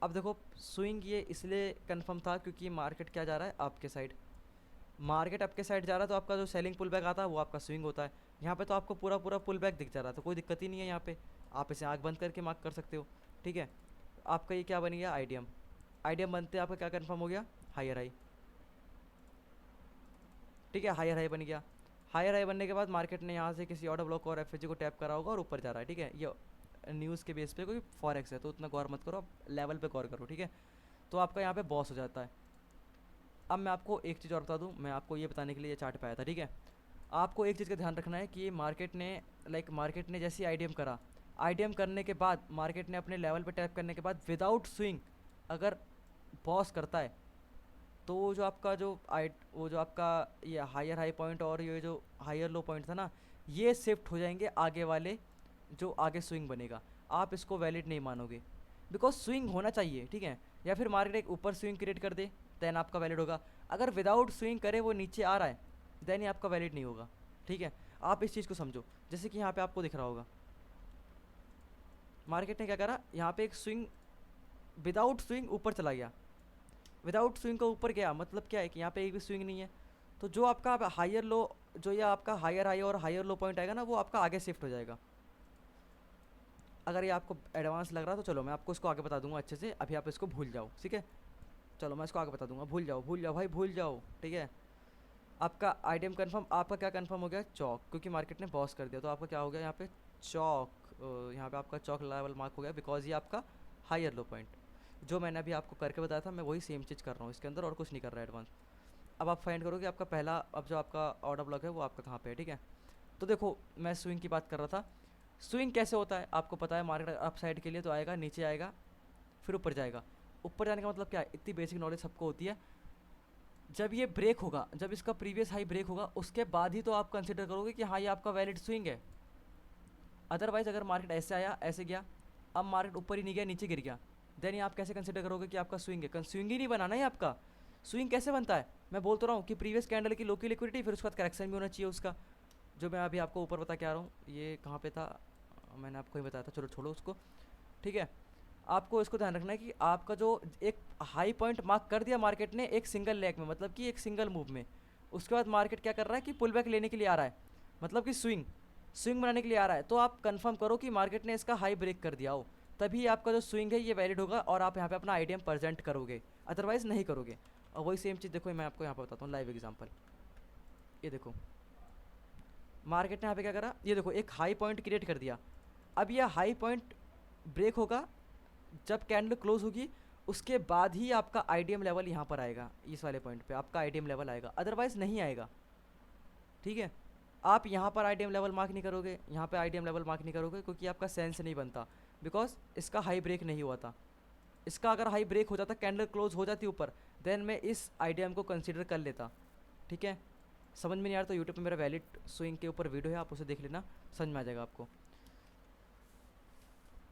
अब देखो स्विंग ये इसलिए कंफर्म था क्योंकि मार्केट क्या जा रहा है आपके साइड, मार्केट आपके साइड जा रहा है, तो आपका जो सेलिंग पुल बैक आता है वो आपका स्विंग होता है। यहाँ पे तो आपको पूरा पूरा पुल बैक दिख जा रहा है, तो कोई दिक्कत ही नहीं है यहाँ पे, आप इसे आँख बंद करके मार्क कर सकते हो, ठीक है। आपका ये क्या बन गया, आईडीएम। आईडीएम बनते आपका क्या कंफर्म हो गया, हायर हाई, ठीक है, हायर हाई बन गया। हायर हाई बनने के बाद मार्केट ने यहाँ से किसी ऑर्डर ब्लॉक और एफएजी को टैप करा होगा और ऊपर जा रहा है, ठीक है। ये न्यूज़ के बेस पे कोई फॉरेक्स है तो उतना गौर मत करो, आप लेवल पे गौर करो, ठीक है। तो आपका यहाँ पे बॉस हो जाता है। अब मैं आपको एक चीज़ और बता दूँ, मैं आपको ये बताने के लिए ये चार्ट पे आया था, ठीक है। आपको एक चीज़ का ध्यान रखना है कि मार्केट ने मार्केट ने जैसे ही आईडीएम करा, आईडीएम करने के बाद मार्केट ने अपने लेवल पे टैप करने के बाद विदाउट स्विंग अगर बॉस करता है, तो वो जो आपका ये हायर हाई पॉइंट और ये जो हायर लो पॉइंट था ना, ये शिफ्ट हो जाएंगे आगे वाले, जो आगे स्विंग बनेगा। आप इसको वैलिड नहीं मानोगे, बिकॉज स्विंग होना चाहिए, ठीक है। या फिर मार्केट एक ऊपर स्विंग क्रिएट कर दे देन आपका वैलिड होगा। अगर विदाउट स्विंग करे वो नीचे आ रहा है देन ही आपका वैलिड नहीं होगा, ठीक है। आप इस चीज़ को समझो, जैसे कि यहाँ पे आपको दिख रहा होगा मार्केट ने क्या करा, यहाँ पे एक स्विंग विदाउट स्विंग ऊपर चला गया, विदाउट स्विंग का ऊपर गया, मतलब क्या है कि यहाँ पे एक भी स्विंग नहीं है। तो जो आपका हायर लो, जो ये आपका हायर हाई और हायर लो पॉइंट आएगा ना, वो आपका आगे शिफ्ट हो जाएगा। अगर ये आपको एडवांस लग रहा तो चलो मैं आपको इसको आगे बता दूंगा अच्छे से, अभी आप इसको भूल जाओ, ठीक है। चलो मैं इसको आगे बता दूंगा, भूल जाओ भाई, भूल जाओ, ठीक है। आपका आईडीएम कंफर्म, आपका क्या कंफर्म हो गया, चौक, क्योंकि मार्केट ने बॉस कर दिया, तो आपका क्या हो गया यहाँ पे चौक, यहाँ पे आपका चौक लेवल मार्क हो गया, बिकॉज ये आपका हायर लो पॉइंट, जो मैंने अभी आपको करके बताया था मैं वही सेम चीज़ कर रहा हूँ इसके अंदर, और कुछ नहीं कर रहा है एडवांस। अब आप फाइंड करो कि आपका पहला, अब जो आपका ऑर्डर ब्लॉक है वो आपका कहाँ पे है, ठीक है। तो देखो मैं स्विंग की बात कर रहा था, स्विंग कैसे होता है आपको पता है, मार्केट अप साइड के लिए तो आएगा, नीचे आएगा, फिर ऊपर जाएगा। ऊपर जाने का मतलब क्या है, इतनी बेसिक नॉलेज सबको होती है। जब ये ब्रेक होगा, जब इसका प्रीवियस हाई ब्रेक होगा, उसके बाद ही तो आप कंसिडर करोगे कि हाँ ये आपका वैलिड स्विंग है। अदरवाइज अगर मार्केट ऐसे आया ऐसे गया, अब मार्केट ऊपर ही नहीं गया नीचे गिर गया, देन ये आप कैसे कंसिडर करोगे कि आपका स्विंग है, स्विंग ही नहीं बना ना ये आपका। स्विंग कैसे बनता है, मैं बोल तो रहा हूँ कि प्रीवियस कैंडल की लो की लिक्विडिटी, फिर उसके बाद करेक्शन भी होना चाहिए उसका, जो मैं अभी आपको ऊपर बता के आ रहा हूँ। ये कहाँ पे था, मैंने आपको ही बताया था, चलो छोड़ो उसको, ठीक है। आपको इसको ध्यान रखना है कि आपका जो एक हाई पॉइंट मार्क कर दिया मार्केट ने एक सिंगल लेग में, मतलब कि एक सिंगल मूव में, उसके बाद मार्केट क्या कर रहा है कि पुल बैक लेने के लिए आ रहा है, मतलब कि स्विंग स्विंग बनाने के लिए आ रहा है, तो आप कंफर्म करो कि मार्केट ने इसका हाई ब्रेक कर दिया हो, तभी आपका जो स्विंग है ये वैलिड होगा और आप यहाँ पे अपना आईडीएम प्रेजेंट करोगे, अदरवाइज नहीं करोगे। और वही सेम चीज़ देखो मैं आपको यहाँ पर बताता हूँ लाइव एग्जाम्पल। ये देखो मार्केट ने यहाँ पे क्या करा, ये देखो एक हाई पॉइंट क्रिएट कर दिया। अब यह हाई पॉइंट ब्रेक होगा जब कैंडल क्लोज होगी, उसके बाद ही आपका आईडीएम लेवल यहाँ पर आएगा, इस वाले पॉइंट पे आपका आईडीएम लेवल आएगा, अदरवाइज नहीं आएगा, ठीक है। आप यहाँ पर आईडीएम लेवल मार्क नहीं करोगे, यहाँ पे आईडीएम लेवल मार्क नहीं करोगे, क्योंकि आपका सेंस नहीं बनता, बिकॉज इसका हाई ब्रेक नहीं हुआ था। इसका अगर हाई ब्रेक हो जाता, कैंडल क्लोज हो जाती ऊपर, देन मैं इस आईडीएम को कंसिडर कर लेता। ठीक है, समझ में नहीं आ रहा तो यूट्यूब पे मेरा वैलिड स्विंग के ऊपर वीडियो है, आप उसे देख लेना, समझ में आ जाएगा आपको।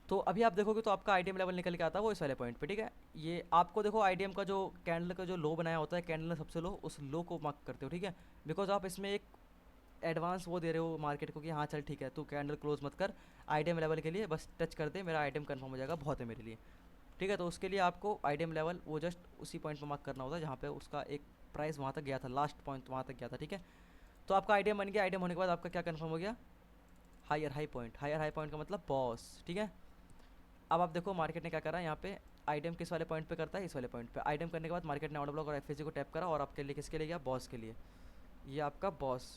तो अभी आप देखोगे तो आपका आईडीएम लेवल निकल के आता है वो इस वाले पॉइंट पे। ठीक है, ये आपको देखो आईडीएम का जो कैंडल का जो लो बनाया होता है, कैंडल ने सबसे लो, उस लो को मार्क करते हो। ठीक है, बिकॉज आप इसमें एक एडवांस वो दे रहे हो मार्केट को कि हाँ चल ठीक है, तू कैंडल क्लोज मत कर, आईडीएम लेवल के लिए बस टच कर दे, मेरा आईडीएम कंफर्म हो जाएगा, बहुत है मेरे लिए। ठीक है, तो उसके लिए आपको आईडीएम लेवल वो जस्ट उसी पॉइंट पर मार्क करना होता है जहाँ पे उसका एक प्राइस वहाँ तक गया था, लास्ट पॉइंट वहाँ तक गया था। ठीक है, तो आपका आईडीएम बन गया। आईडीएम होने के बाद आपका क्या कंफर्म हो गया, higher high point. Higher high point का मतलब बॉस। ठीक है, अब आप देखो मार्केट ने क्या करा यहाँ पे, आईडीएम किस वाले पॉइंट पे करता है, इस वाले पॉइंट पे। आईडीएम करने के बाद मार्केट ने ऑर्डर ब्लॉक और एफएसजी को टैप करा और आपके लिए किसके लिए गया, बॉस के लिए। ये आपका बॉस।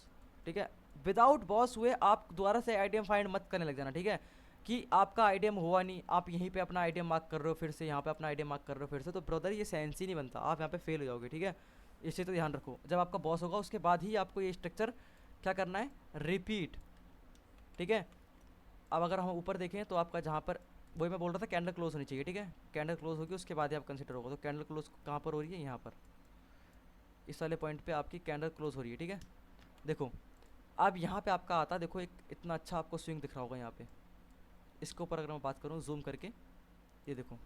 ठीक है, विदाउट बॉस हुए आप दोबारा से आईडीएम फाइंड मत करने लग जाना। ठीक है, कि आपका आईडीएम हुआ नहीं, आप यहीं पे अपना आईडीएम मार्क कर रहे हो, फिर से यहाँ पे अपना आईडीएम मार्क कर रहे हो फिर से, तो ब्रदर ये सेंस ही नहीं बनता, आप यहाँ पे फेल हो जाओगे। ठीक है, इसे तो ध्यान रखो, जब आपका बॉस होगा उसके बाद ही आपको ये स्ट्रक्चर क्या करना है, रिपीट। ठीक है, अब अगर हम ऊपर देखें तो आपका जहाँ पर वही मैं बोल रहा था कैंडल क्लोज होनी चाहिए। ठीक है, कैंडल क्लोज होगी उसके बाद ही आप कंसिडर होगा। तो कैंडल क्लोज कहाँ पर हो रही है, यहाँ पर इस वाले पॉइंट पे आपकी कैंडल क्लोज हो रही है। ठीक है, देखो अब यहाँ पे आपका आता, देखो एक इतना अच्छा आपको स्विंग दिख रहा होगा यहाँ पे। इसके ऊपर अगर मैं बात करूँ जूम करके, ये देखो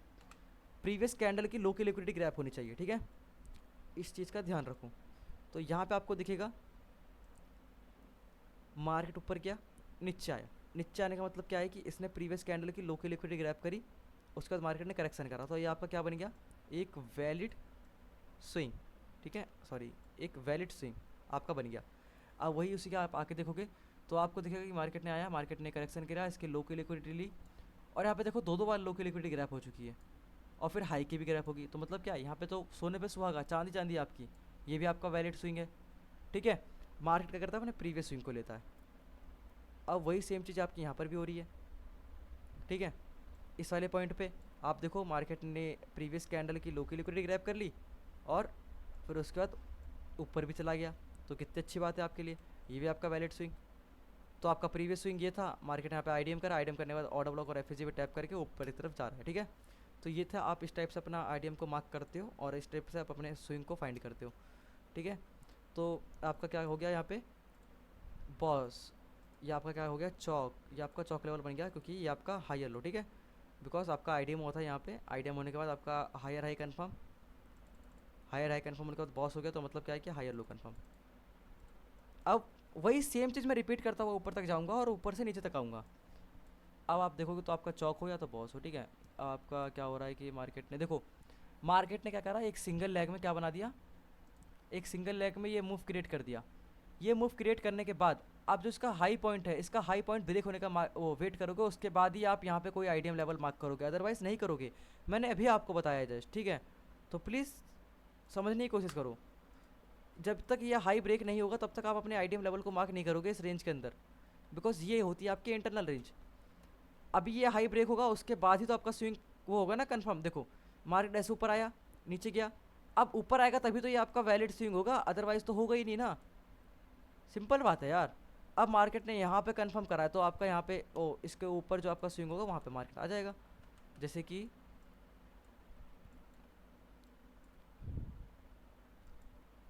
प्रीवियस कैंडल की लो की लिक्विडिटी ग्रैप होनी चाहिए। ठीक है, इस चीज़ का ध्यान रखो। तो यहाँ पे आपको दिखेगा मार्केट ऊपर गया, नीचे आया। नीचे आने का मतलब क्या है कि इसने प्रीवियस कैंडल की लो की लिक्विडिटी ग्रैप करी, उसके बाद मार्केट ने करेक्शन करा, तो ये आपका क्या बन गया, एक वैलिड स्विंग। ठीक है, सॉरी, एक वैलिड स्विंग आपका बन गया। अब वही उसी का आप आके देखोगे तो आपको दिखेगा कि मार्केट ने आया, मार्केट ने करेक्शन किया, इसके लो की लिक्विडिटी ली, और यहाँ पे देखो दो दो बार लो की लिक्विडिटी ग्रैप हो चुकी है, और फिर हाई की भी ग्रैप होगी। तो मतलब क्या है, यहाँ पे तो सोने पे सुहागा, चांदी चांदी आपकी, ये भी आपका वैलिड स्विंग है। ठीक है, मार्केट क्या करता है, अपने प्रीवियस स्विंग को लेता है। अब वही सेम चीज़ आपकी यहाँ पर भी हो रही है। ठीक है, इस वाले पॉइंट पे आप देखो मार्केट ने प्रीवियस कैंडल की लो की लिक्विडिटी ग्रैप कर ली, और फिर उसके बाद ऊपर भी चला गया, तो कितनी अच्छी बात है आपके लिए, ये भी आपका वैलिड स्विंग। तो आपका प्रीवियस स्विंग ये था, मार्केट यहाँ पे आईडीएम करा, आईडीएम करने के बाद ऑर्डर ब्लॉक और एफएसजी पे टैप करके ऊपर की तरफ जा रहा है। ठीक है, तो ये था, आप इस टाइप से अपना आईडीएम को मार्क करते हो और इस टाइप से आप अपने स्विंग को फाइंड करते हो। ठीक है, तो आपका क्या हो गया यहाँ पे, बॉस। ये आपका क्या हो गया, चौक। ये आपका चौक लेवल बन गया, क्योंकि ये आपका हायर लो। ठीक है, बिकॉज आपका आईडीएम हुआ था यहाँ पे, आईडीएम होने के बाद आपका higher high confirm, higher high confirm होने के बाद बॉस हो गया, तो मतलब क्या है कि हायर लो कन्फर्म। अब वही सेम चीज़ मैं रिपीट करता हुआ ऊपर तक जाऊँगा और ऊपर से नीचे तक आऊँगा। अब आप देखोगे तो आपका चौक हो या तो बॉस हो। ठीक है, आपका क्या हो रहा है कि मार्केट ने देखो, मार्केट ने क्या करा, एक सिंगल लेग में क्या बना दिया, एक सिंगल लेग में ये मूव क्रिएट कर दिया। ये मूव क्रिएट करने के बाद आप जो इसका हाई पॉइंट है, इसका हाई पॉइंट ब्रेक होने का वो वेट करोगे, उसके बाद ही आप यहाँ पे कोई आईडीएम लेवल मार्क करोगे, अदरवाइज़ नहीं करोगे। मैंने अभी आपको बताया जस्ट। ठीक है, तो प्लीज़ समझने की कोशिश करो, जब तक ये हाई ब्रेक नहीं होगा तब तक आप अपने आईडीएम लेवल को मार्क नहीं करोगे इस रेंज के अंदर, बिकॉज ये होती है आपकी इंटरनल रेंज। अभी ये हाई ब्रेक होगा उसके बाद ही तो आपका स्विंग वो होगा ना कंफर्म। देखो मार्केट ऐसे ऊपर आया, नीचे गया, अब ऊपर आएगा तभी तो ये आपका वैलिड स्विंग होगा, अदरवाइज तो होगा ही नहीं ना। सिंपल बात है यार। अब मार्केट ने यहाँ पे कंफर्म करा है, तो आपका यहाँ पे ओ इसके ऊपर जो आपका स्विंग होगा वहाँ पे मार्केट आ जाएगा। जैसे कि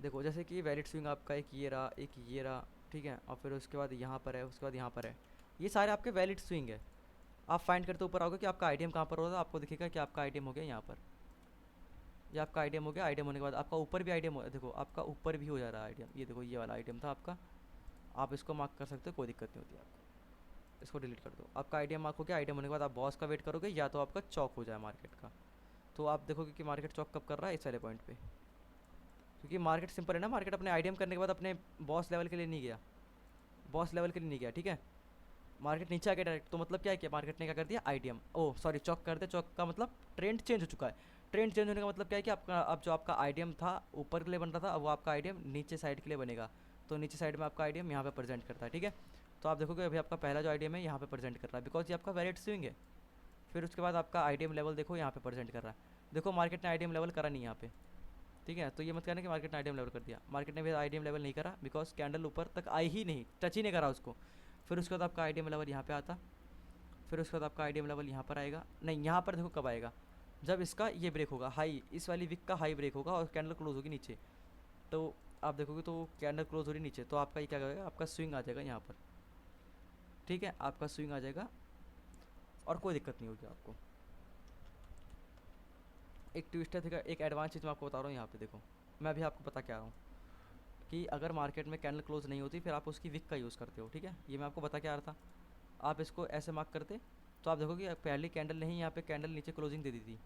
देखो, जैसे कि वैलिड स्विंग आपका एक ये रहा, एक ये रहा। ठीक है, और फिर उसके बाद यहाँ पर है, उसके बाद यहाँ पर है, ये सारे आपके वैलिड स्विंग है। आप फाइंड करते ऊपर आओगे कि आपका आईडीएम कहाँ पर होगा, आपको दिखेगा कि आपका आईडीएम हो गया यहाँ पर, ये आपका आईडीएम हो गया। आईडीएम होने के बाद आपका ऊपर भी आईडीएम हो, देखो आपका ऊपर भी हो जा रहा है आईडीएम, ये देखो ये वाला आईडीएम था आपका, आप इसको मार्क कर सकते हो, कोई दिक्कत नहीं होती आपको, इसको डिलीट कर दो। आपका आईडीएम मार्क हो गया। आईडीएम होने के बाद आप बॉस का वेट करोगे या तो आपका चौक हो जाए मार्केट का। तो आप देखोगे कि मार्केट चौक कब कर रहा है, इस वाले पॉइंट पे, क्योंकि मार्केट सिंपल है ना, मार्केट अपने आईडीएम करने के बाद अपने बॉस लेवल के लिए नहीं गया, बॉस लेवल के लिए नहीं गया। ठीक है, मार्केट नीचे आ गया डायरेक्ट, तो मतलब क्या है कि मार्केट ने क्या कर दिया, आईडीएम ओ सॉरी चौक कर दिया। चौक का मतलब ट्रेंड चेंज हो चुका है। ट्रेंड चेंज होने का मतलब क्या है कि आपका अब जो आपका आईडीएम था ऊपर के लिए बन रहा था, अब वो आपका आईडीएम नीचे साइड के लिए बनेगा। तो नीचे साइड में आपका आईडीएम यहाँ पे प्रेजेंट करता है। ठीक है, तो आप देखोगे अभी आपका पहला जो आईडीएम है यहाँ पे प्रेजेंट कर रहा है, बिकॉज ये आपका वैलिड स्विंग है। फिर उसके बाद आपका आईडीएम लेवल देखो यहाँ पे प्रेजेंट कर रहा है। देखो मार्केट ने आईडीएम लेवल करा नहीं यहाँ पे, ठीक है। तो ये मत कहना कि मार्केट ने आईडीएम लेवल कर दिया, मार्केट ने भी आईडीएम लेवल नहीं करा, बिकॉज कैंडल ऊपर तक आई ही नहीं, टच ही नहीं करा उसको। फिर उसके बाद आपका आईडीएम लेवल यहाँ पे आता, फिर उसके बाद आपका आईडीएम लेवल यहाँ पर आएगा, नहीं यहाँ पर देखो कब आएगा, जब इसका ये ब्रेक होगा, हाई, इस वाली विक का हाई ब्रेक होगा और कैंडल क्लोज होगी नीचे। तो आप देखोगे तो कैंडल क्लोज हो रही नीचे, तो आपका ये क्या करेगा, आपका स्विंग आ जाएगा यहाँ पर। ठीक है, आपका स्विंग आ जाएगा और कोई दिक्कत नहीं होगी आपको। एक ट्विस्टर थे, एक एडवांस चीज़ मैं आपको बता रहा हूँ यहाँ पे देखो, मैं अभी आपको बता क्या रहा हूँ कि अगर मार्केट में कैंडल क्लोज नहीं होती फिर आप उसकी विक का यूज़ करते हो। ठीक है, ये मैं आपको बता क्या रहा था। आप इसको ऐसे मार्क करते तो आप देखोगे पहली कैंडल नहीं, यहाँ पे कैंडल नीचे क्लोजिंग दे दी थी,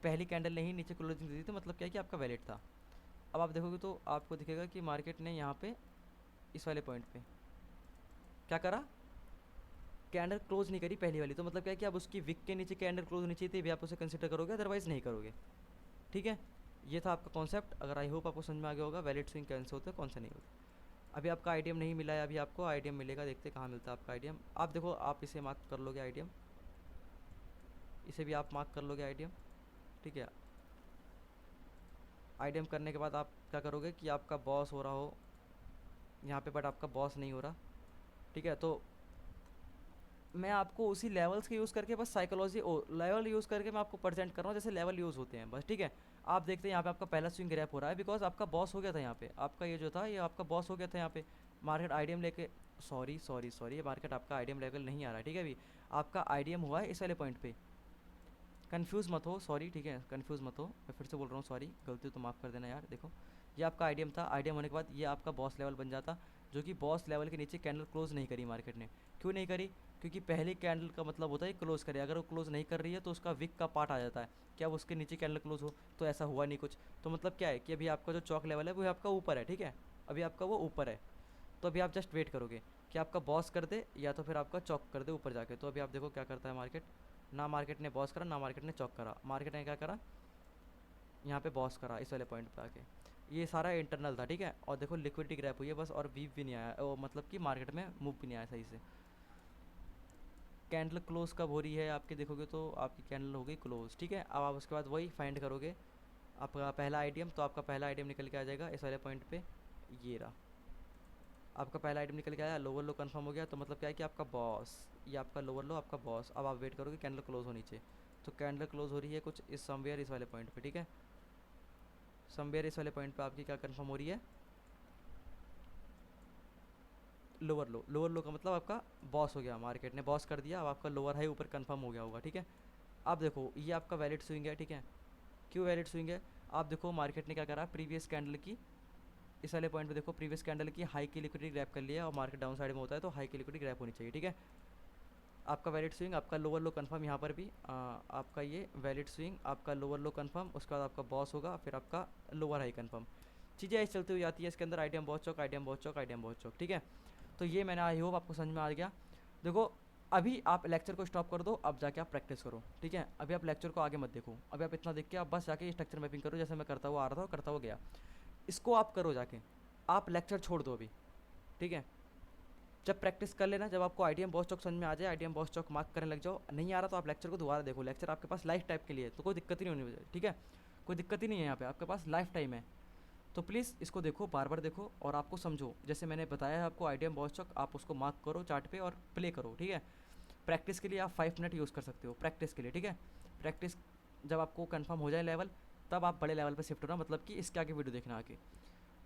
पहली कैंडल नहीं नीचे क्लोजिंग दे दी थी, मतलब क्या है कि आपका वैलिड था। अब आप देखोगे तो आपको दिखेगा कि मार्केट ने यहाँ पे इस वाले पॉइंट पे क्या करा, कैंडल क्लोज नहीं करी पहली वाली, तो मतलब क्या है कि आप उसकी विक के नीचे कैंडल क्लोज होनी चाहिए थी, भी आप उसे कंसिडर करोगे, अदरवाइज़ नहीं करोगे। ठीक है, ये था आपका कॉन्सेप्ट। अगर आई होप आपको समझ में आ गया होगा वैलिड स्विंग कैंसिल होते हैं, कौन सा नहीं होता। अभी आपका आईडीएम नहीं मिला है, अभी आपको आईडीएम मिलेगा, देखते कहाँ मिलता है आपका आईडीएम। आप देखो, आप इसे मार्क कर लोगे आईडीएम, इसे भी आप मार्क कर लोगे आईडीएम। ठीक है, आईडीएम करने के बाद आप क्या करोगे कि आपका बॉस हो रहा हो यहाँ पे, बट आपका बॉस नहीं हो रहा। ठीक है, तो मैं आपको उसी लेवल्स के यूज़ करके बस साइकोलॉजी लेवल यूज़ करके मैं आपको प्रेजेंट कर रहा हूँ जैसे लेवल यूज़ होते हैं बस। ठीक है, आप देखते हैं यहाँ पे आपका पहला स्विंग ग्रैप हो रहा है, बिकॉज आपका बॉस हो गया था यहाँ पे, आपका ये जो था ये आपका बॉस हो गया था यहाँ पे। मार्केट आईडीएम लेके, सॉरी सॉरी सॉरी, ये मार्केट आपका आईडीएम लेवल नहीं आ रहा है। ठीक है, अभी आपका आईडीएम हुआ है इस वाले पॉइंट पे, कन्फ्यूज़ मत हो, सॉरी। ठीक है, कन्फ्यूज़ मत हो, मैं फिर से बोल रहा हूँ सॉरी, गलती तो माफ़ कर देना यार। देखो, ये आपका आईडीएम था, आईडीएम होने के बाद ये आपका बॉस लेवल बन जाता, जो कि बॉस लेवल के नीचे कैंडल क्लोज नहीं करी मार्केट ने। क्यों नहीं करी, क्योंकि पहली कैंडल का मतलब होता है क्लोज करे, अगर वो क्लोज नहीं कर रही है तो उसका विक का पार्ट आ जाता है, क्या वो उसके नीचे कैंडल क्लोज हो, तो ऐसा हुआ नहीं कुछ। तो मतलब क्या है कि अभी आपका जो चौक लेवल है वो आपका ऊपर है। ठीक है, अभी आपका वो ऊपर है, तो अभी आप जस्ट वेट करोगे कि आपका बॉस कर दे या तो फिर आपका चौक कर दे ऊपर जाके। तो अभी आप देखो क्या करता है मार्केट, ना मार्केट ने बॉस करा ना मार्केट ने चौक करा, मार्केट ने क्या करा, यहाँ पे बॉस करा इस वाले पॉइंट पे आके। ये सारा इंटरनल था। ठीक है, और देखो लिक्विडिटी ग्रैप हुई है बस, और वीव भी नहीं आया, वो मतलब कि मार्केट में मूव भी नहीं आया सही से। कैंडल क्लोज कब हो रही है आपके, देखोगे तो आपकी कैंडल हो गई क्लोज। ठीक है, अब आप उसके बाद वही फाइंड करोगे आपका पहला आईडीएम, तो आपका पहला आईडीएम निकल के आ जाएगा इस वाले पॉइंट पे, ये रहा आपका पहला आइटम निकल के आया, लोअर लो कंफर्म हो गया, तो मतलब क्या है कि आपका बॉस, ये आपका लोअर लो आपका बॉस। अब आप वेट करोगे कैंडल क्लोज हो नीचे, तो कैंडल क्लोज हो रही है कुछ इस समवेयर इस वाले पॉइंट पे। ठीक है, समवेयर इस वाले पॉइंट पे आपकी क्या कंफर्म हो रही है, लोअर लो। लोअर लो का मतलब आपका बॉस हो गया, मार्केट ने बॉस कर दिया, अब आपका लोअर हाई ऊपर कंफर्म हो गया होगा। ठीक है, अब देखो ये आपका वैलिड स्विंग है। ठीक है, क्यों वैलिड स्विंग है, आप देखो मार्केट ने क्या करा, प्रीवियस कैंडल की इस वाले पॉइंट पे देखो, प्रीवियस कैंडल की हाई की लिक्विडिटी ग्रैप कर लिया, और मार्केट डाउन साइड में होता है तो हाई की लिक्विडिटी ग्रैप होनी चाहिए। ठीक है, आपका वैलिड स्विंग, आपका लोअर लो कंफर्म, यहाँ पर भी आपका ये वैलिड स्विंग, आपका लोअर लो कंफर्म, उसके बाद आपका बॉस होगा, फिर आपका लोअर हाई कंफर्म। चीज़ें ऐसे चलती हुई जाती है इसके अंदर, आईटीएम बहुत चौक, आईटीएम बहुत चौक, आईटीएम बहुत चौक। ठीक है, तो ये मैंने आई होप आपको समझ में आ गया। देखो, अभी आप लेक्चर को स्टॉप कर दो, अब जाके आप प्रैक्टिस करो। ठीक है, अभी आप लेक्चर को आगे मत देखो, अभी आप इतना देख के आप बस जाके स्ट्रक्चर मैपिंग करो, जैसे मैं करता हुआ आ रहा था और करता हुआ गया, इसको आप करो जाके, आप लेक्चर छोड़ दो अभी। ठीक है, जब प्रैक्टिस कर लेना, जब आपको आईटीएम बॉस चौक समझ में आ जाए, आईटीएम बॉस चौक मार्क करने लग जाओ, नहीं आ रहा तो आप लेक्चर को दोबारा देखो, लेक्चर आपके पास लाइफ टाइप के लिए, तो कोई दिक्कत ही नहीं होनी चाहिए। ठीक है, कोई दिक्कत ही नहीं है यहाँ पे, आपके पास लाइफ टाइम है, तो प्लीज़ इसको देखो, बार बार देखो और आपको समझो, जैसे मैंने बताया है आपको आईटीएम बॉस चौक, आप उसको मार्क करो चार्ट पे और प्ले करो। ठीक है, प्रैक्टिस के लिए आप 5 मिनट यूज़ कर सकते हो प्रैक्टिस के लिए। ठीक है, प्रैक्टिस जब आपको कंफर्म हो जाए लेवल, तब आप बड़े लेवल पे शिफ्ट होना, मतलब कि इसके आगे वीडियो देखना आगे।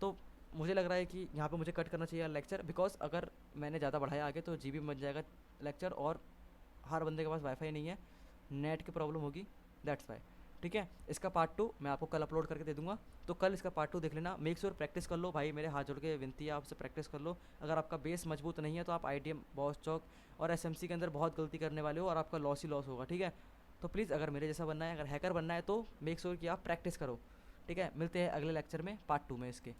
तो मुझे लग रहा है कि यहाँ पे मुझे कट करना चाहिए लेक्चर, बिकॉज अगर मैंने ज़्यादा बढ़ाया आगे तो जीबी बन जाएगा लेक्चर, और हर बंदे के पास वाईफाई नहीं है, नेट की प्रॉब्लम होगी, दैट्स वाई। ठीक है, इसका पार्ट 2 मैं आपको कल अपलोड करके दे दूंगा, तो कल इसका पार्ट 2 देख लेना। मेक श्योर प्रैक्टिस कर लो भाई, मेरे हाथ जोड़ के विनती है आपसे, प्रैक्टिस कर लो। अगर आपका बेस मजबूत नहीं है तो आप आईटीएम बॉस चौक और एसएमसी के अंदर बहुत गलती करने वाले हो और आपका लॉस ही लॉस होगा। ठीक है, तो प्लीज़ अगर मेरे जैसा बनना है, अगर हैकर बनना है, तो मेक श्योर कि आप प्रैक्टिस करो। ठीक है, मिलते हैं अगले लेक्चर में पार्ट 2 में इसके।